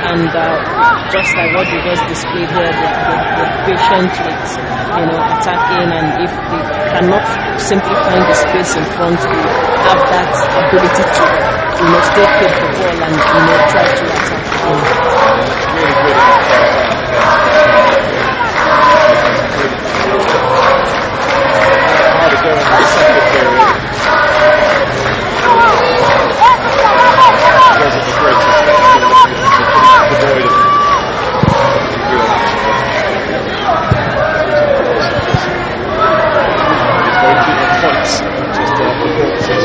And just like what we just displayed here, they're patient with, attacking, and if they cannot simply find the space in front, they have that ability to, still keep the ball and, try to attack again. Really good hard to go in the second period. Goes at the great devoid of real very good points, just performances.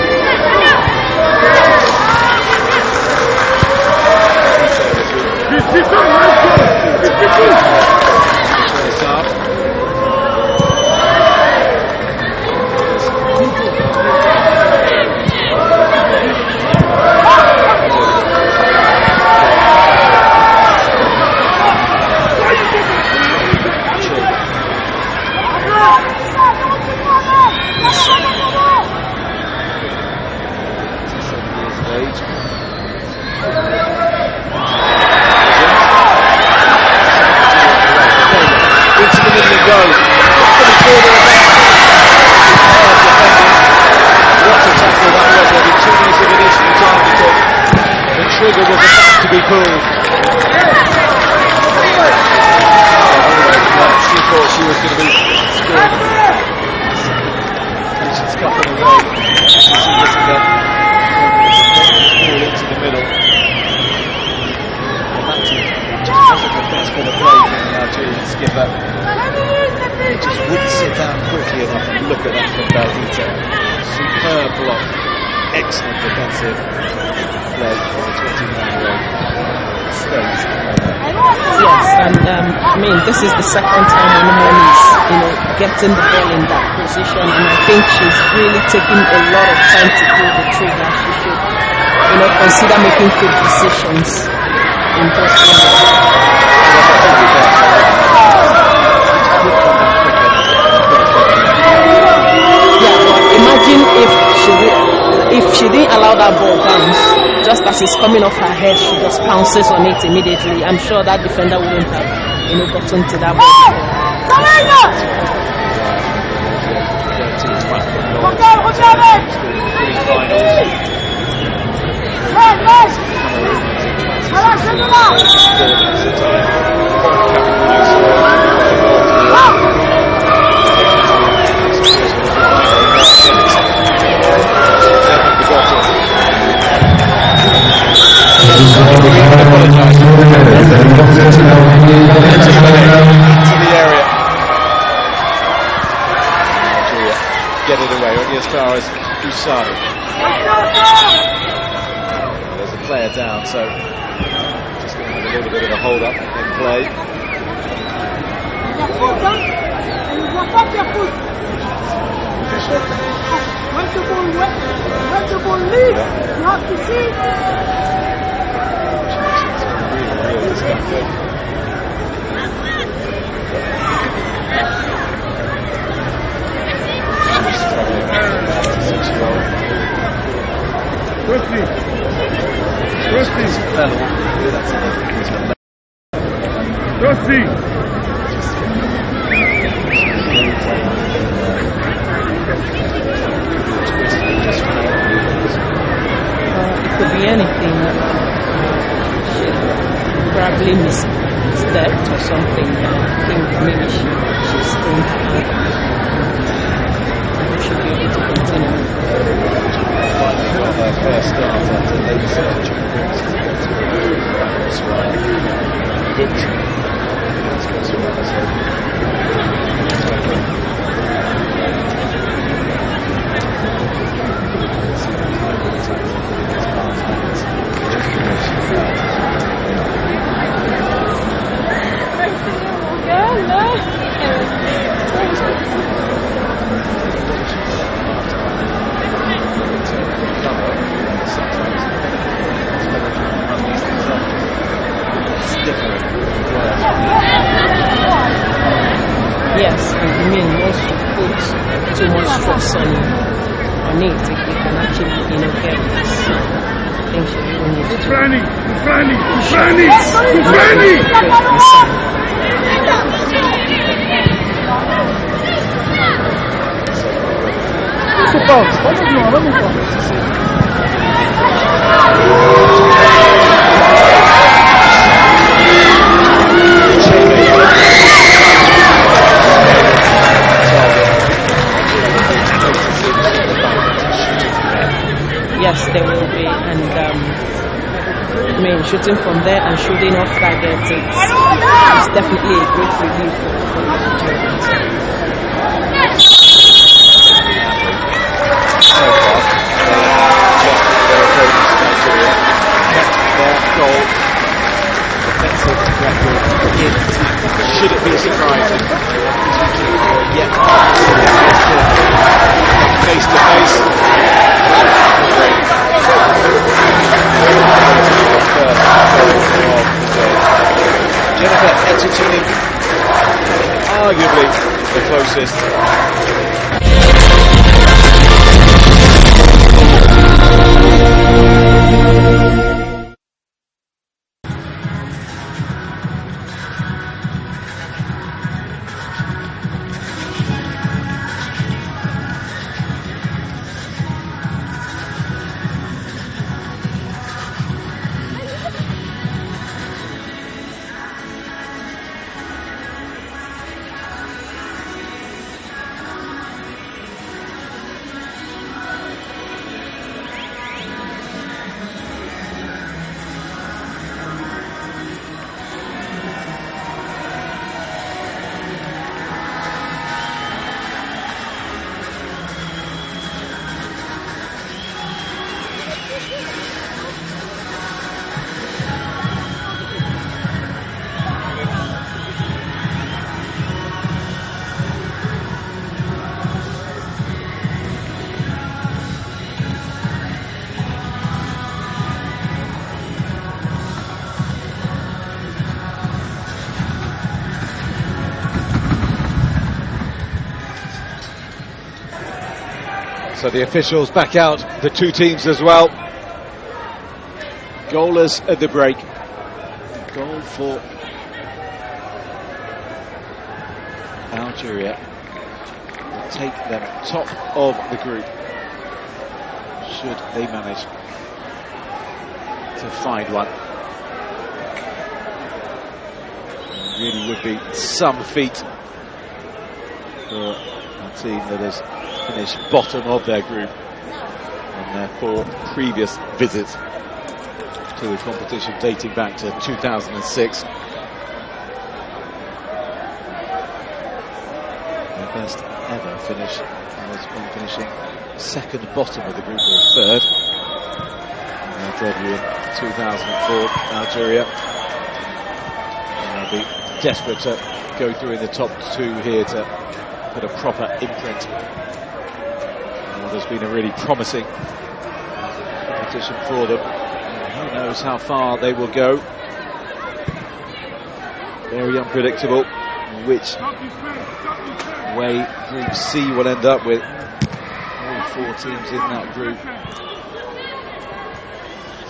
Trigger was about to be pulled. She thought she was going to be scored. And she's scuffing away. She misses that. Ball into the middle. And that's a best bit of play from the Algerian skipper. He just wouldn't sit down quickly enough and look at that from Baldita. Superb block. Excellent defensive play for the 29-year-old. Stays. Yes, and this is the second time Anumon is, getting the ball in that position, and I think she's really taking a lot of time to pull the trigger. She should, consider making quick decisions in those moments. as it's coming off her head, she just pounces on it immediately. I'm sure that defender wouldn't have, gotten to that ball. Get it away, only as far as Usai. There's a player down, so just going to have a little bit of a hold up in play. Let the ball leave. You have to see. Real discomfort. It could be anything. Probably misstepped or something. I think maybe she's going to should be able to continue. Her first start after late surgery. Yes, I mean, once you put too much stress on it, if you can actually, get this. I think she really needs to. Yes, there will be, and shooting from there and shooting off targets, it's definitely a great relief for the Nigerians. Should it be surprising? Yet, face to face. Jennifer Etterton, arguably the closest. So the officials back out the two teams as well. Goalless at the break. Goal for Algeria will take them top of the group, should they manage to find one. It really would be some feat for a team that has finished bottom of their group on their 4 previous visits to the competition dating back to 2006. Their best ever finish was when finishing second bottom of the group, or third. In their debut in 2004, Algeria. And they'll be desperate to go through in the top 2 here to put a proper imprint on what has been a really promising competition for them. Who knows how far they will go. Very unpredictable which way Group C will end up with. All 4 teams in that group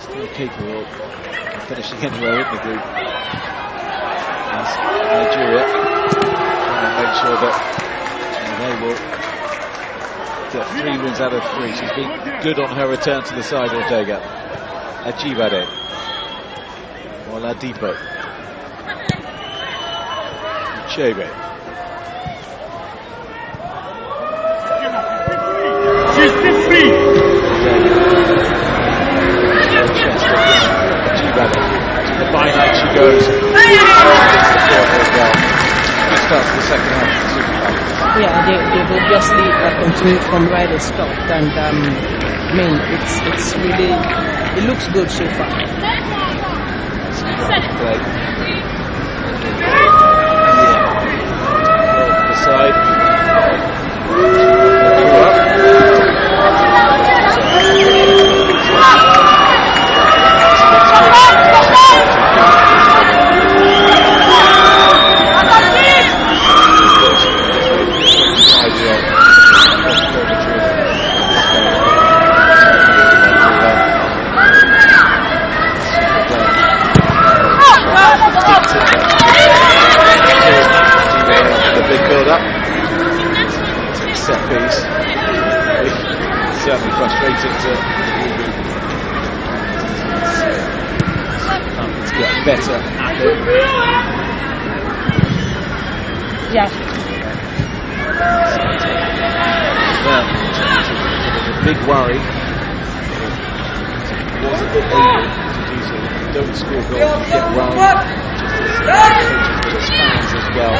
still capable of finishing anywhere in the group. As Nigeria trying to make sure that they will get 3 wins out of 3. She's been good on her return to the side, Ortega. Ajibade, Oladipo, Uchebe. She's still free. Ajibade, to the byline she goes. Good start to the second half of the Super Cup. Yeah, they've obviously continued from where they stopped, and I mean, it's really, it looks good so far. Play. The side. The big build-up. Set piece. Certainly frustrating to to get better at it. Yeah. Well, it was a big worry. It wasn't able to do so. Don't score goals, you get worried. As fans as well.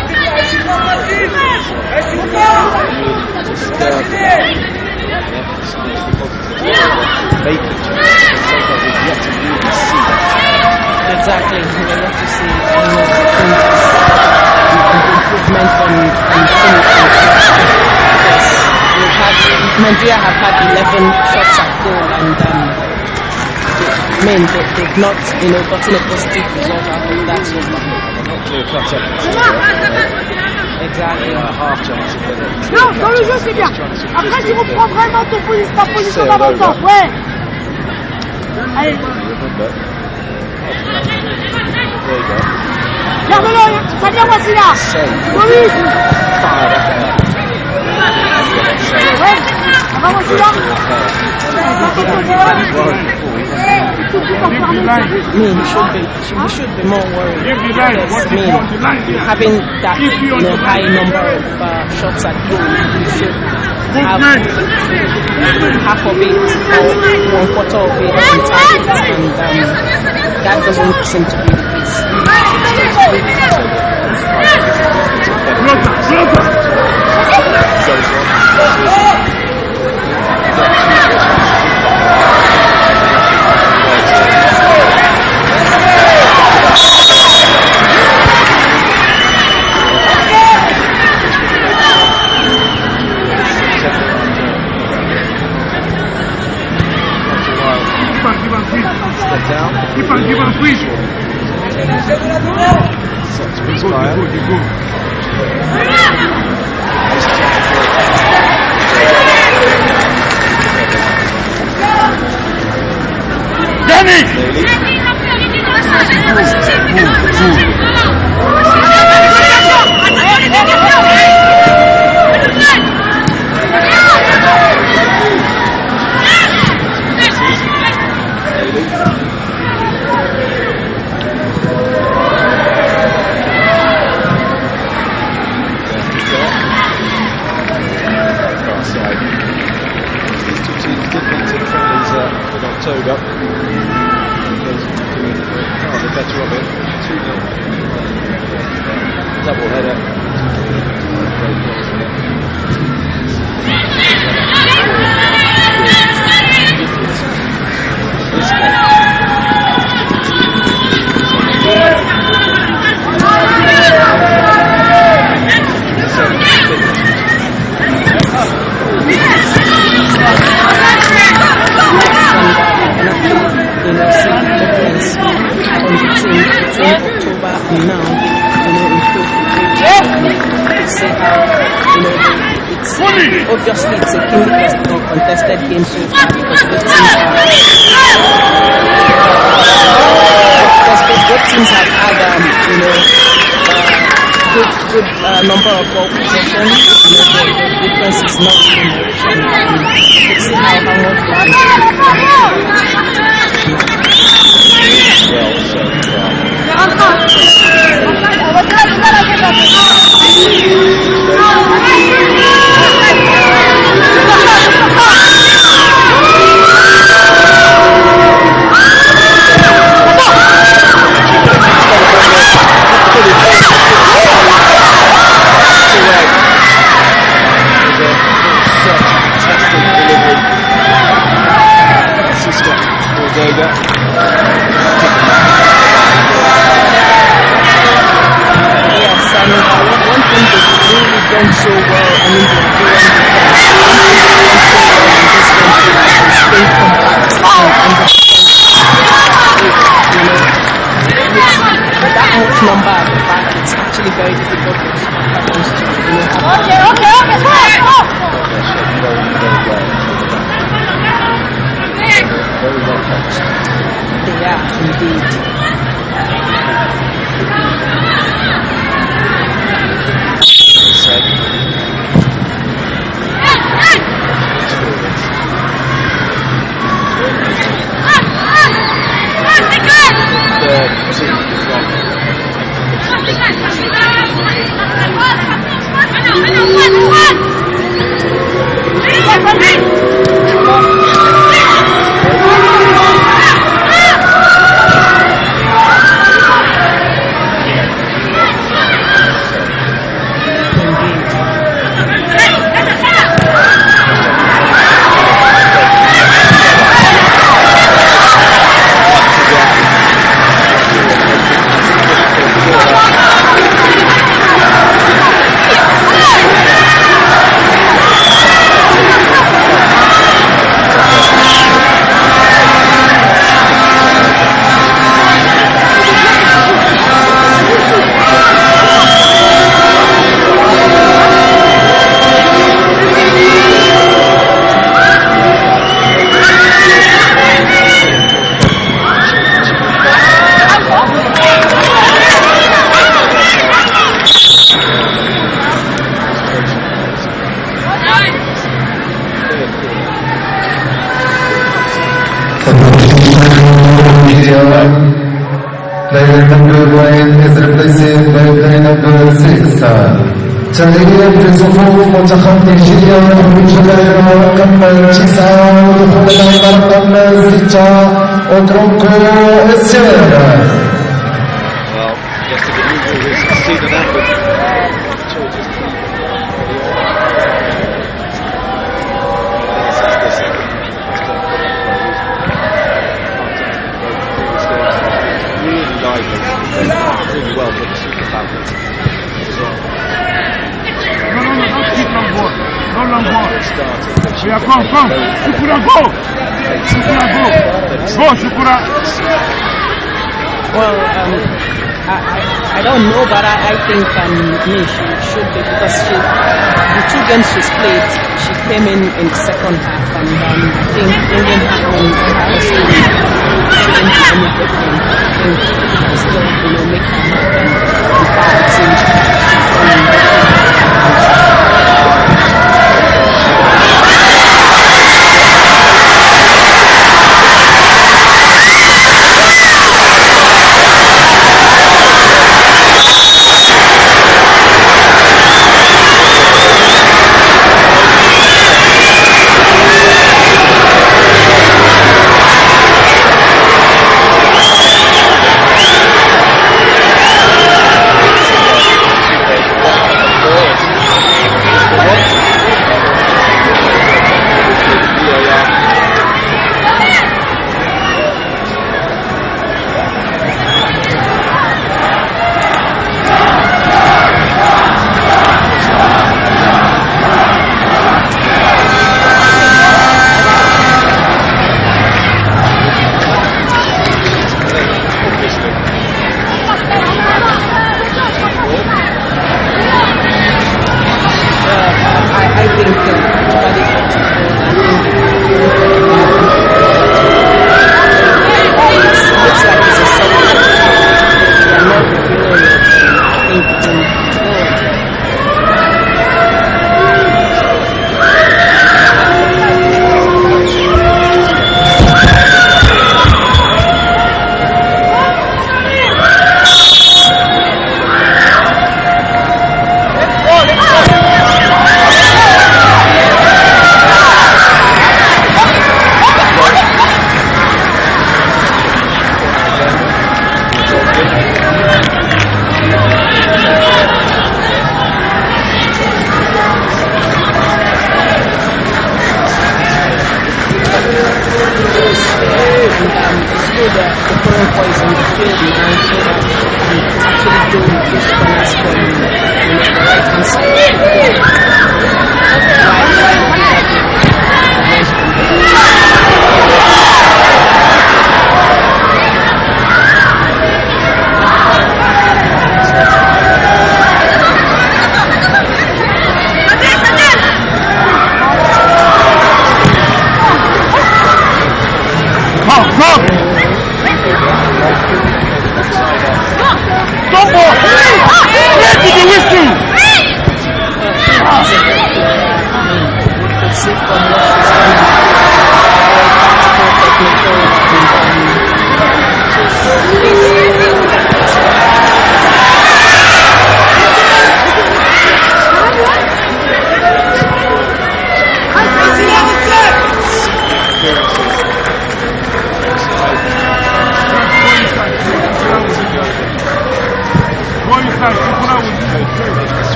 Exactly, we will have to see improvement on finishing. Nigeria have had 11 shots at goal, and they've not, gotten a positive result out of that so far. Clear cut up. Exactly. Half chance of it. Non, dans le jeu c'est bien. Après tu reprends vraiment ta position d'avant-temps. Ouais. Allez. Garde-le, ça vient voici là. Oui. Ouais. Avant voici là. We should be more worried because having that high number of shots at goal, you should have half of it or 1/4 of it on target, and that doesn't seem to be the case. Keep on free. Danny! October. The better of it. 2-0. Double header. Obviously, it's a keenly contested game so far because both teams have had, good number of ball possessions. The difference is not too much. Let's see how much so well. I mean, that much number at the back, it's actually very difficult to Okay. Very well coached. They are indeed. Player number 1 is replaced by player number 6. تغيير في صفوف منتخب نيجيريا خروج اللاعب رقم 9 ودخول اللاعب رقم 6 أوتروكو السير. Well, just to get used to this season average. Really well for the Super Falcons. Don't keep long ball. No long ball. Yeah, come. Shukura, go. Shukura, go. Go, Shukura. Well, I don't know, but I think she should be, because the 2 games she's played, she came in the second half, and I think bringing her on honestly shouldn't be any problem. I think she can still, make her mark and power team.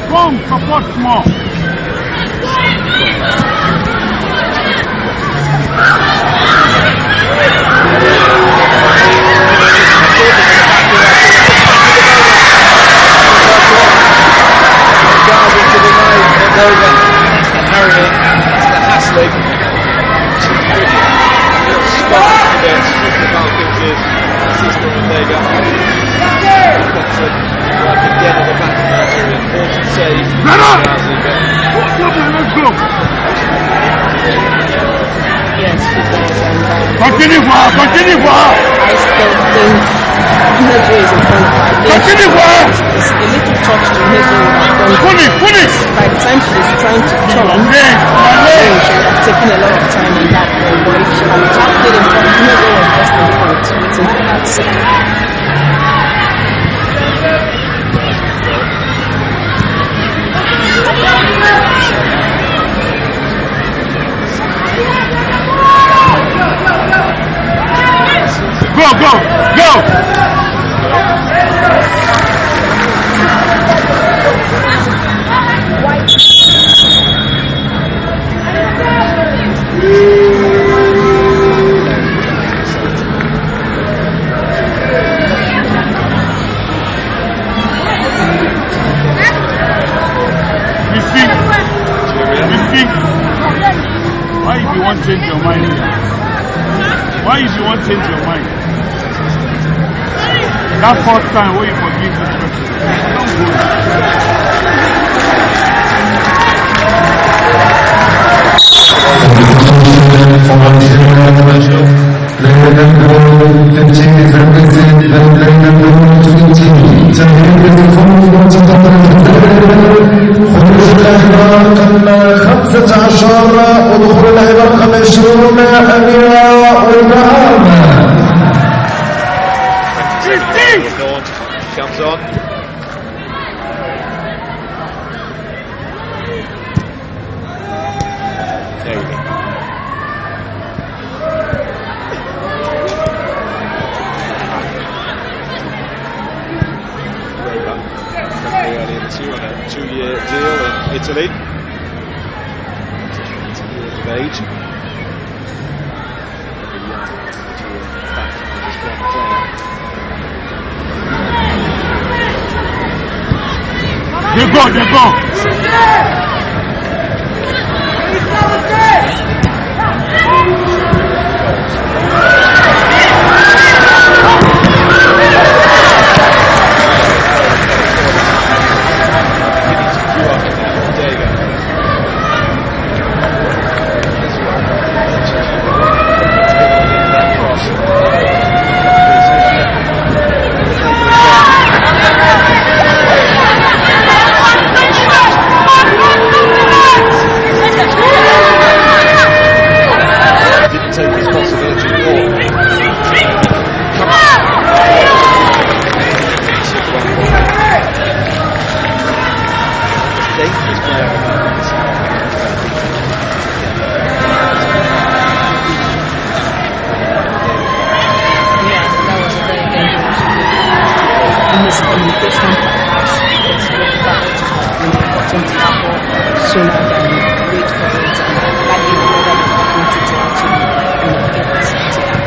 Come, support small. Continue voir, continue voir. I still think Nezo is in front of her. Continue voir. It's a little touch to Nezo would have done. Finish. By the time she was trying to turn, she would have taken a lot of time in that ball. But if she had tapped it in front, Nezo was just in front, waiting for that second. Go! Why if you want to change your mind? Why if you want to change your mind? That first time when you forgive this comes on. There we go. Early in the two on a 2-year deal in Italy. 20 years of age. Just one player. They go! Miscommunication perhaps because what that has been important to happen sooner than wait for it, and that gave another opportunity to actually get this together.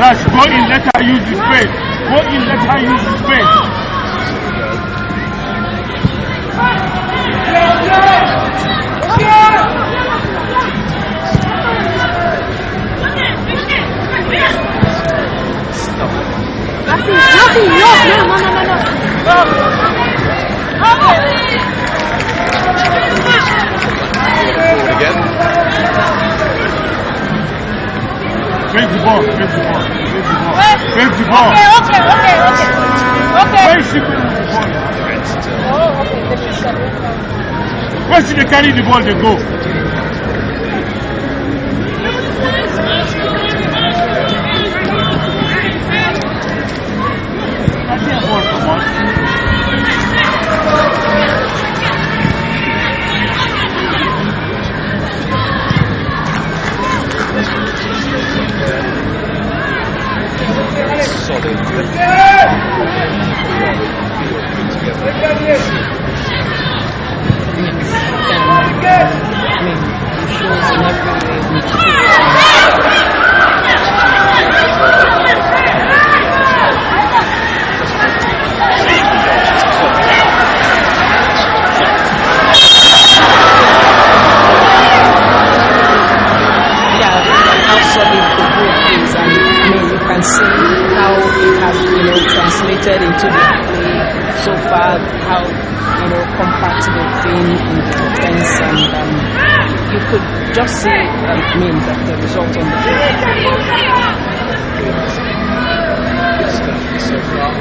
Rush, go in, let her use the space. Go in, let her use the space. Nothing, no. Forward again. Face the ball. Okay. Face the ball. Once they carry the ball, they go. Solid. Translated into the play so far, how compact they've been in the defense, and you could just see that the result on the field. So far.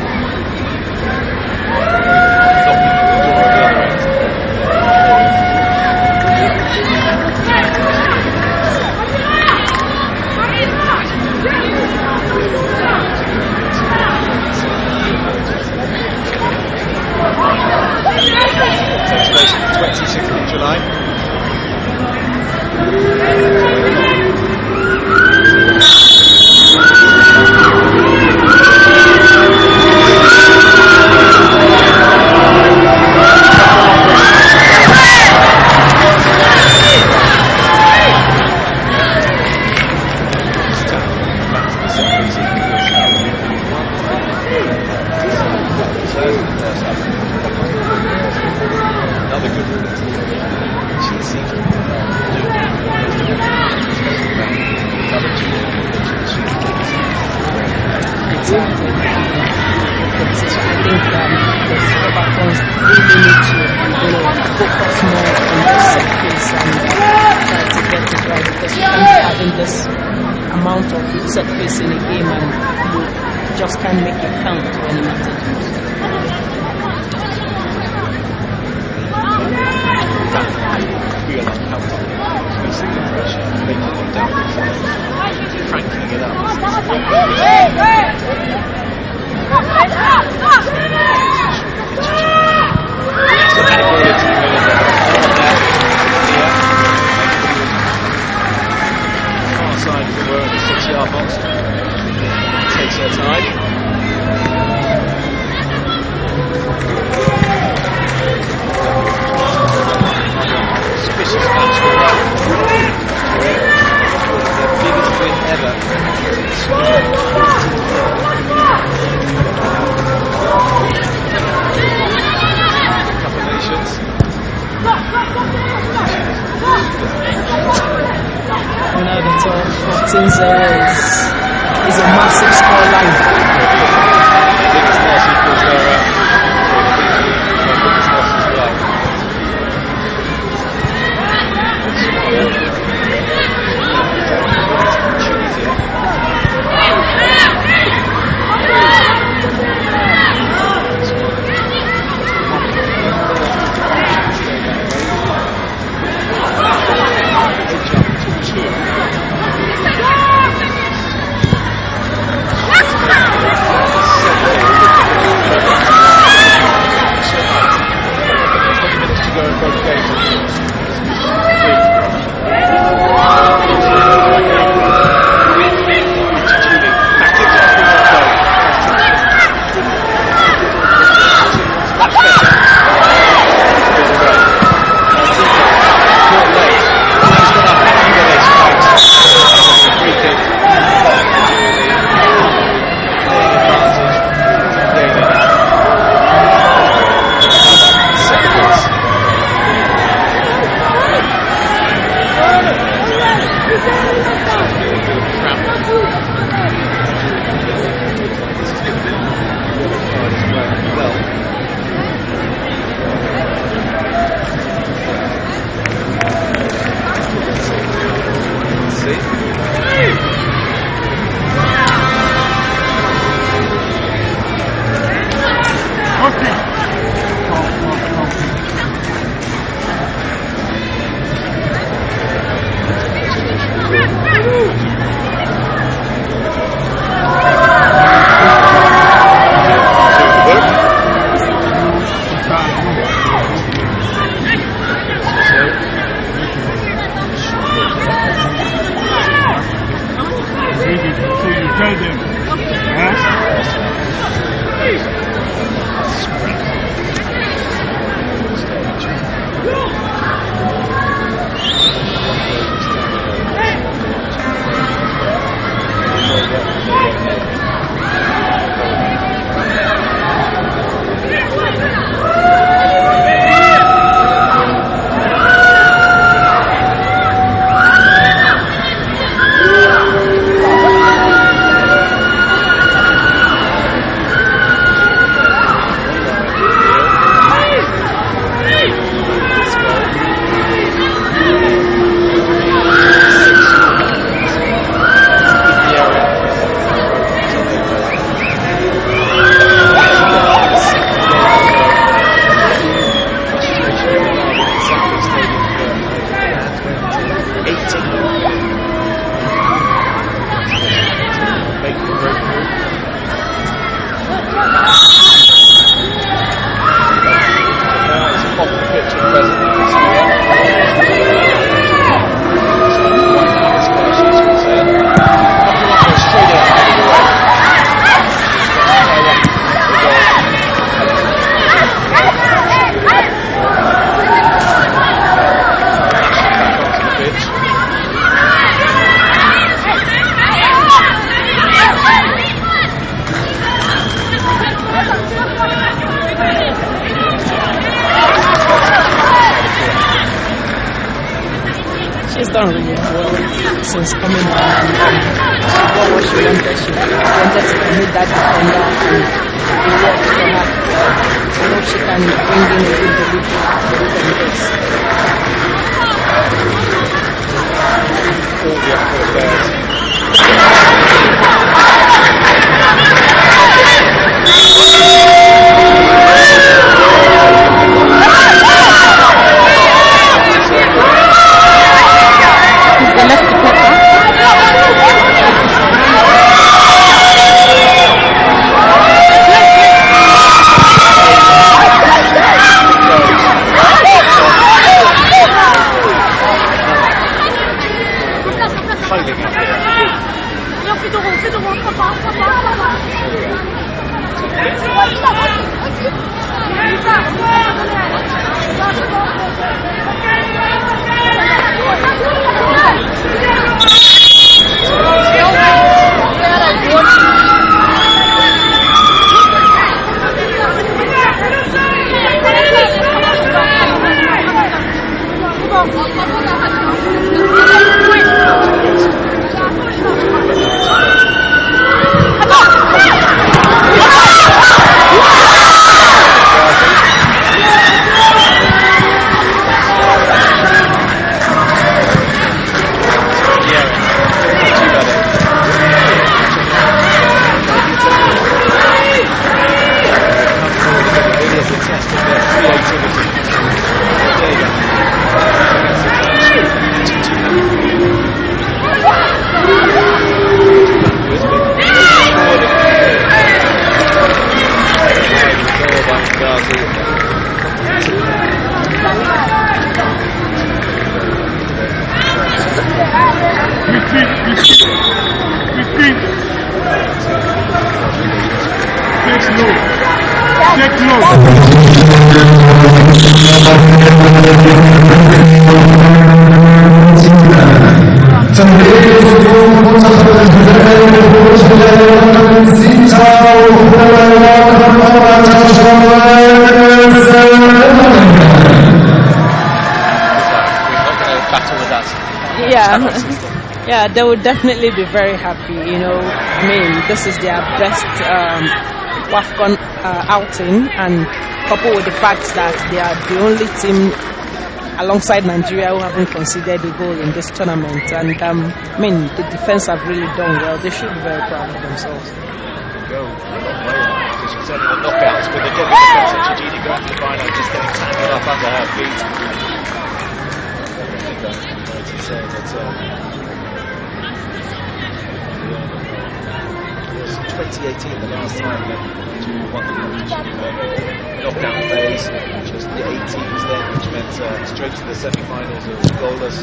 Takes place 26th of July. Another good move. She seems to do another two. I think the Evertons really need to focus more on the set piece and try to get it right, because you can't be having this amount of set piece in a game and you just can't make it count when you need it. Feel uncomfortable, increasing the pressure, making them down the field, cranking it up. Far side of the world, the 6-yard box. Takes her time. result of 14-0 is a massive scoreline. Biggest loss equals their biggest loss as well. She's done really well since coming back. She got what she wanted. She wanted to commit that defender and it worked for her. I hope she can bring in a good delivery Yeah, they would definitely be very happy. You know, I mean, this is their best WAFCON outing, and coupled with the fact that they are the only team alongside Nigeria who haven't conceded a goal in this tournament. And I mean, the defense have really done well. They should be very proud of themselves. Go a long way now, because she's only the knockouts, but they're getting the defense. And Chijini going to the final, just getting tangled up under her feet. I think I'm right in saying that. It was 2018 the last time that Nigeria won the competition in the knockout phase. Just the 8 teams then, which meant straight to the semi-finals of goalless.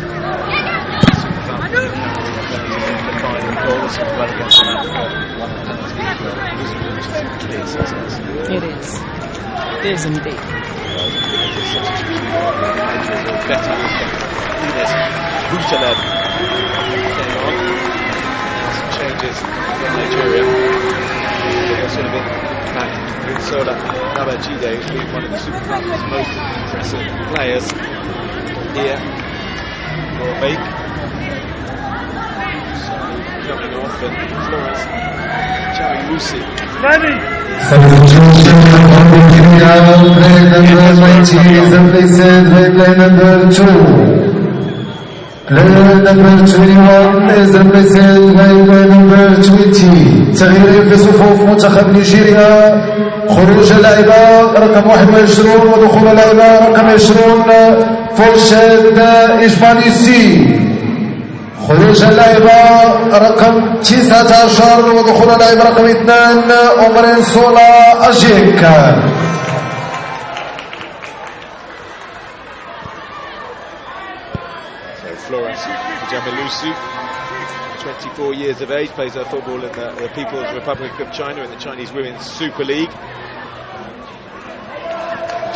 Super Falcons in the final goalless as well against Africa. One of the penalties which is a clear success. It is. It is indeed. Better Ines Boutalev came on. Some changes for Nigeria. Sort of back Sola Babajide, who's been one of the Super Falcons' most impressive players here. Will make. So coming off and Florence Chariusi. Player number 21 is represented by player number 20. تغيير في صفوف منتخب نيجيريا. خروج اللاعبة رقم 21 ودخول اللاعبة رقم 20 فرشاد إجبانيسي. خروج اللاعبة رقم 19 ودخول اللاعبة رقم 2 أمرين سولا أجيك. Florence Jamilusu, 24 years of age, plays her football in the People's Republic of China in the Chinese Women's Super League.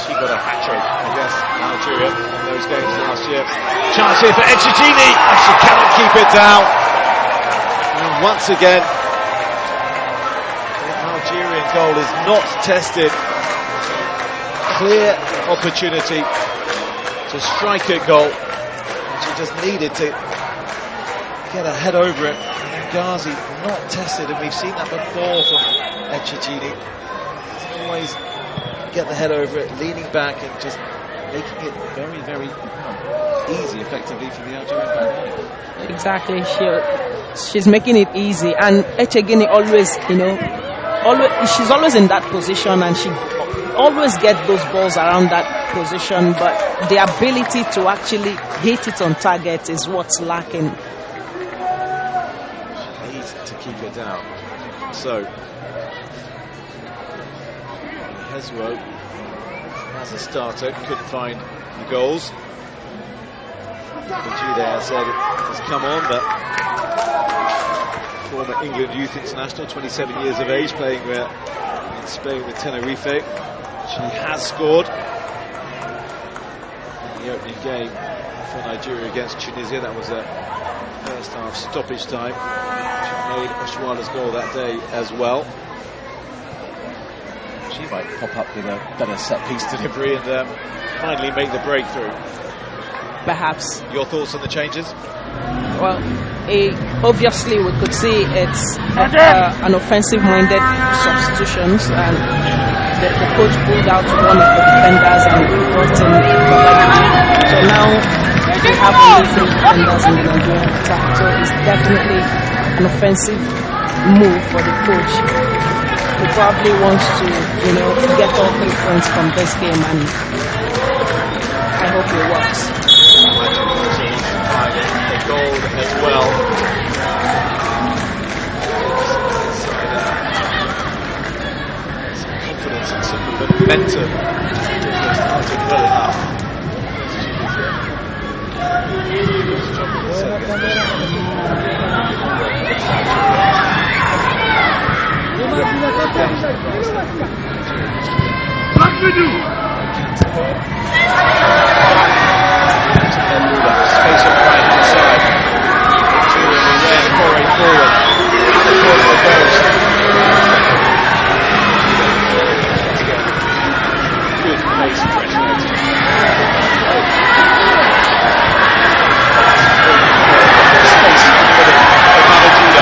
She got a hat-trick against Algeria in those games last year. Chance here for Echijini, and she cannot keep it down. And once again, the Algerian goal is not tested. Clear opportunity to strike a goal. She just needed to get her head over it. And Ghazi not tested, and we've seen that before from Echijini. Always get the head over it, leaning back and just making it very, very easy, effectively, for the Algerian back. Exactly, she's making it easy, and Echijini always, you know, she's always in that position, and she always gets those balls around that position, but the ability to actually hit it on target is what's lacking. She needs to keep it down. So Hezro, as a starter, couldn't find the goals. Jude said it has come on, but former England youth international, 27 years of age, playing in Spain with Tenerife. She has scored in the opening game for Nigeria against Tunisia. That was a first half stoppage time. She made Oshuala's goal that day as well. She might pop up with a better set-piece delivery and finally make the breakthrough. Perhaps. Your thoughts on the changes? Well, obviously we could see it's an offensive-minded substitutions, and the coach pulled out one of the defenders and brought in Babajide. So now we have only 3 defenders in the Nigerian attack. So it's definitely an offensive move for the coach. He probably wants to, you know, get all 3 points from this game, and I hope it works. The goal as well. Some confidence and some momentum. Started well enough. What we do? Space on the right hand side. Two in the air, foray forward. The corner goes. Good pace and fresh legs. Space for the Judah.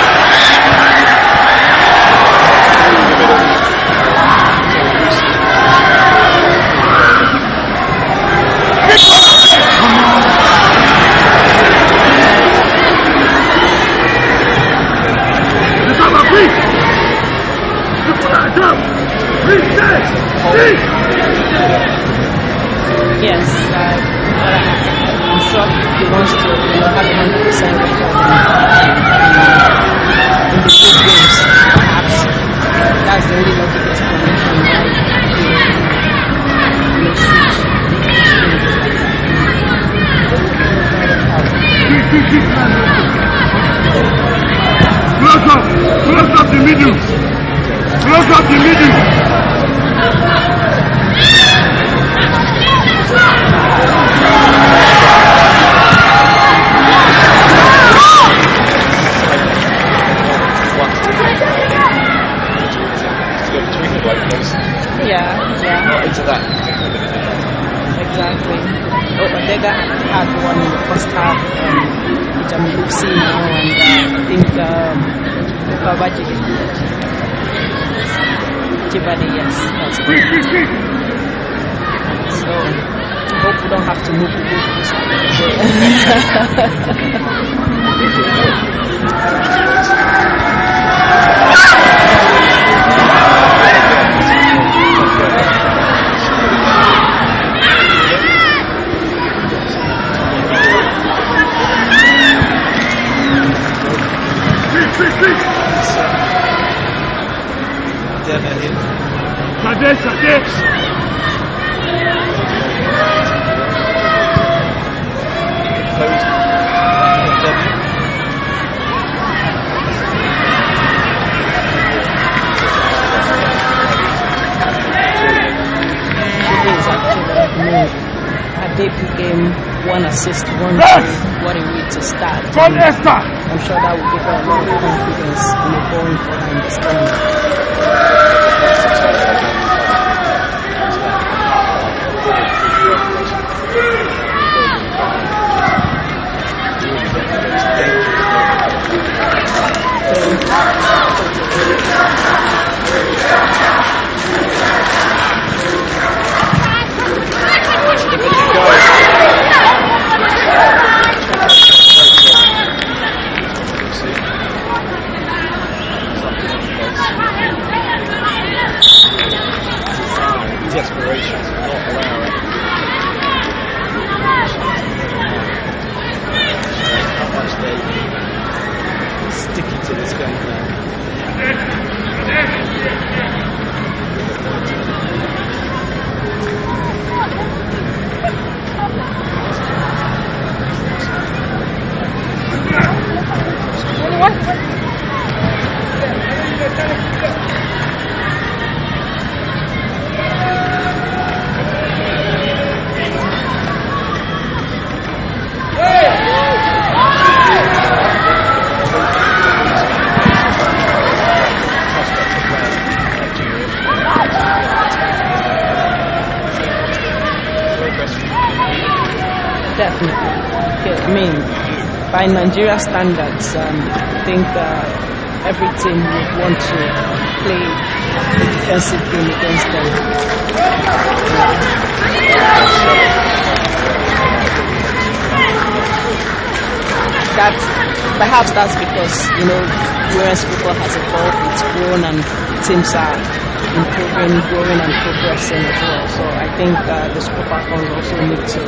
Through the middle. Yes, I'm sure he wants to have 100% record in the big games. Perhaps that's the only logical explanation why he will switch. Close up the middle. Close up the middle. Yeah. Not into that. Exactly. Odega had one in the first half, which I'm seeing now, and I think Jibade, yes, that's good. So, hope we don't have to move the ball Cadê? They became one assist, one goal. What a way to start. I'm sure that will give her a lot of confidence in going for her in this tournament. Desperation to not allow it. How much they sticky to this game now. Definitely. Okay, I mean, by Nigeria standards, I think every team would want to play a defensive game against them. Perhaps that's because, women's football has evolved, it's grown, and teams are improving, growing, and progressing as well. So I think the Super Falcons also need to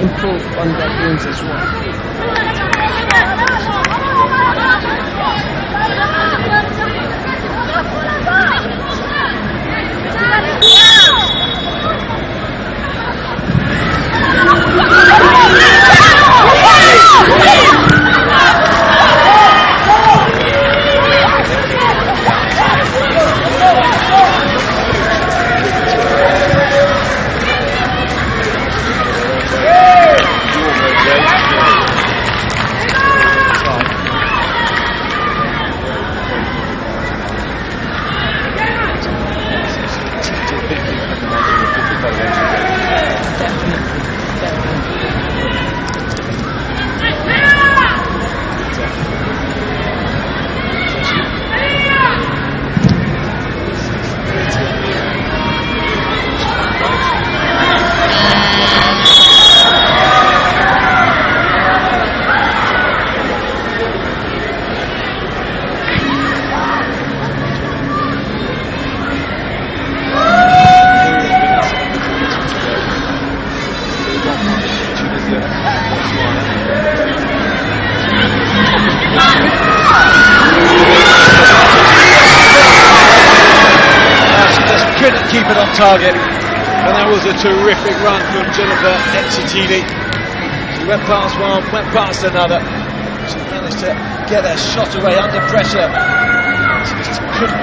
improve on their games as well. She just couldn't keep it on target. And that was a terrific run from Jennifer Exitini. She went past one, went past another. She managed to get her shot away under pressure. She just couldn't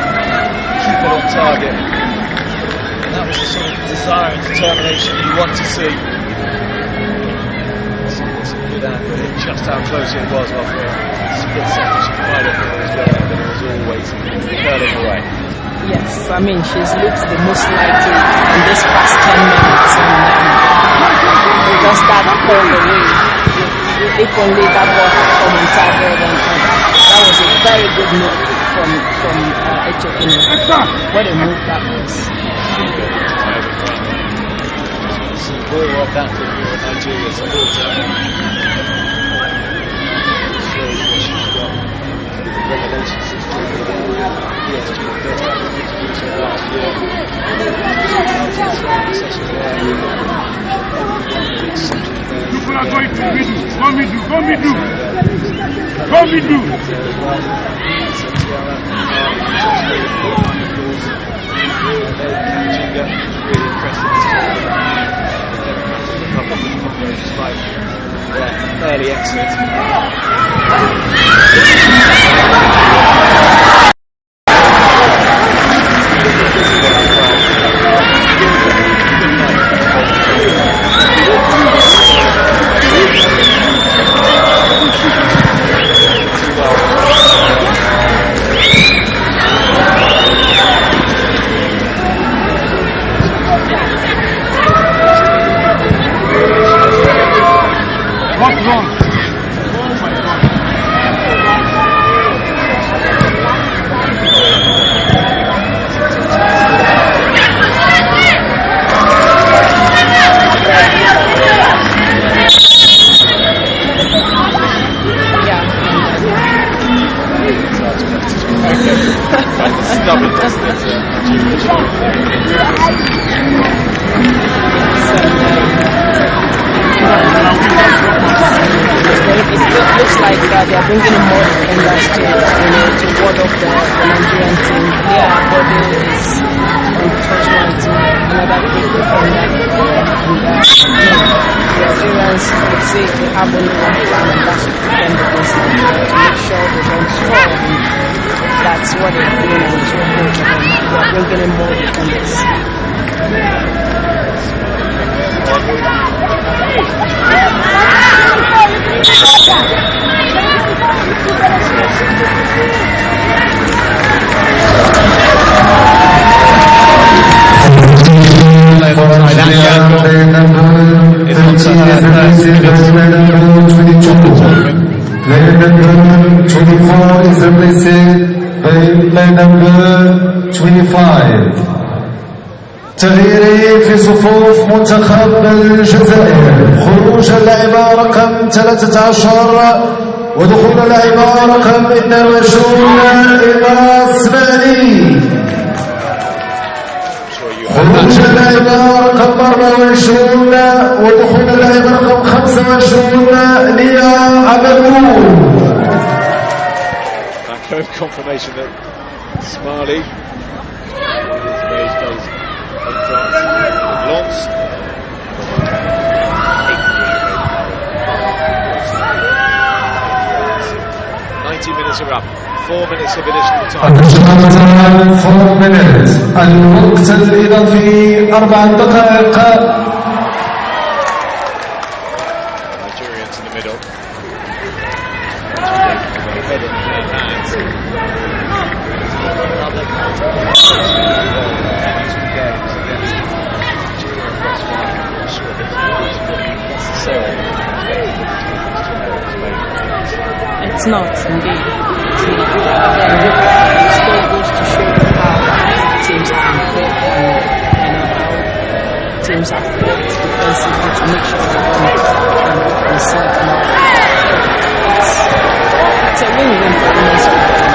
keep it on target. And that was the sort of desire and determination you want to see. It's a good angle, just how close it was after a split second. She might have thought it was going, but it was always curling away. Yes, I mean, she's looked the most likely in this past 10 minutes, and because that called away, if only that ball had come on target, and that was a very good move from Echekini. What a move that was. More of that from your Nigeria supporter. Shows what she's got. The revelation system with PSG first time contribution last year. People are going to middle. Go middle. Really impressive this time. Despite their early exit. What's wrong? Oh my God. Stubbornness that it looks like they are bringing in more defenders to ward off the Nigerian team. Yeah, Bode is on the first one to another big defender. The Algerians would say they have only one plan, and that's to defend against Nigeria to make sure they don't score. And that's what they're doing, and it's what they're doing. They are bringing in more defenders. Player number 24 is replaced by player number 25. تغيير في صفوف منتخب الجزائر. خروج اللاعبة رقم 13 ودخول اللاعبة رقم 22 إيمان السماني. خروج اللاعبة رقم 24 ودخول اللاعبة رقم 25 ليا عبدو. confirmation that Smiley raised those Lons. 90 minutes are up. 4 minutes of additional time. 4 minutes. الوقت الإضافي 4 دقائق. Nigerians in the middle. Ahead in their hands. Another games against Nigeria across one. I'm sure necessarily. It's not, indeed. It's not. It still goes to show you how teams have been played and how teams have played defensively to make sure they don't concede more. It's a win-win for the most part.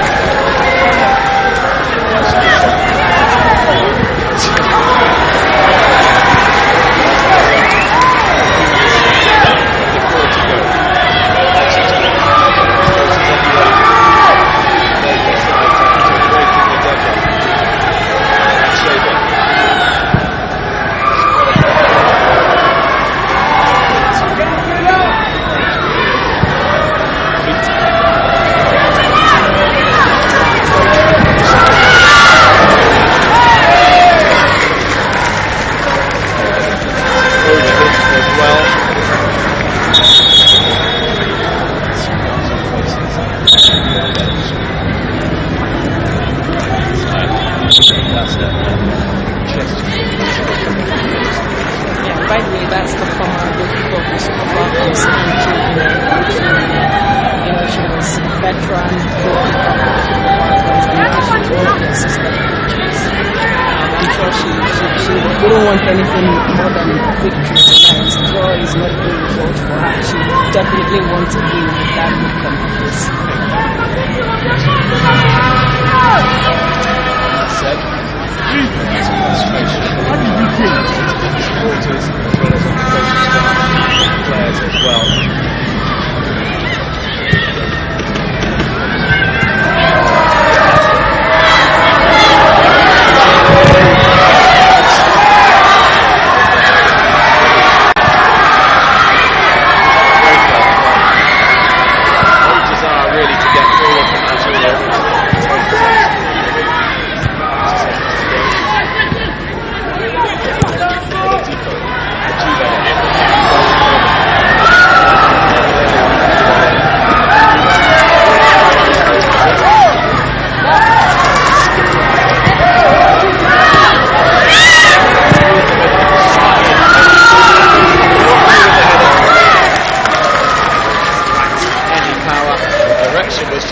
veteran goalkeeper, and she's one of the assistant coaches. I'm sure she wouldn't want anything more than victory tonight. Draw is not a good result for her. She definitely wants a win with that outcome of this. Said, supporters as well as on the coaching staff and players as well.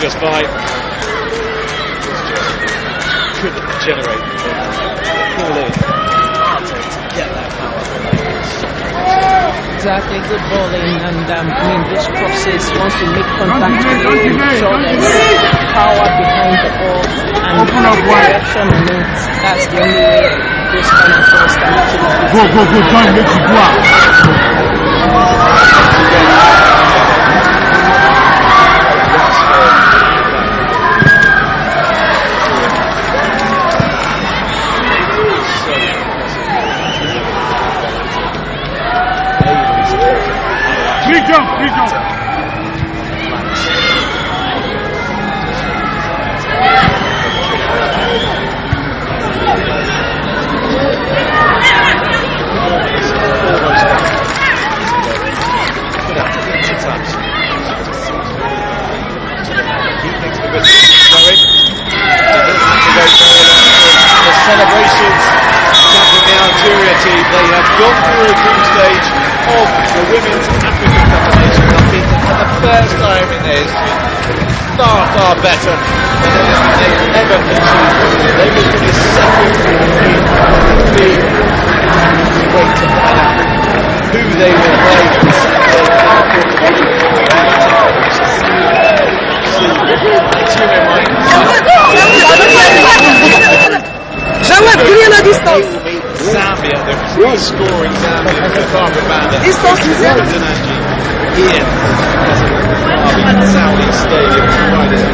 Just fine. Couldn't generate the ball in to get that power. Exactly, good bowling, and those crosses, once you make contact with the shoulders, power behind the ball, and direction on it. That's the only way those kind of balls can actually go, time, make it go. Please go. The celebrations from the Algeria team, they have gone through a group stage of the Women's African Cup of Nations Hockey for the first time in their history. Far better than anything they've ever achieved. They will finish second in the league. Wait to find out who they will play Zambia, the free-scoring Zambia, the Carpet Bandit. Here, Saudi Stadium, Friday,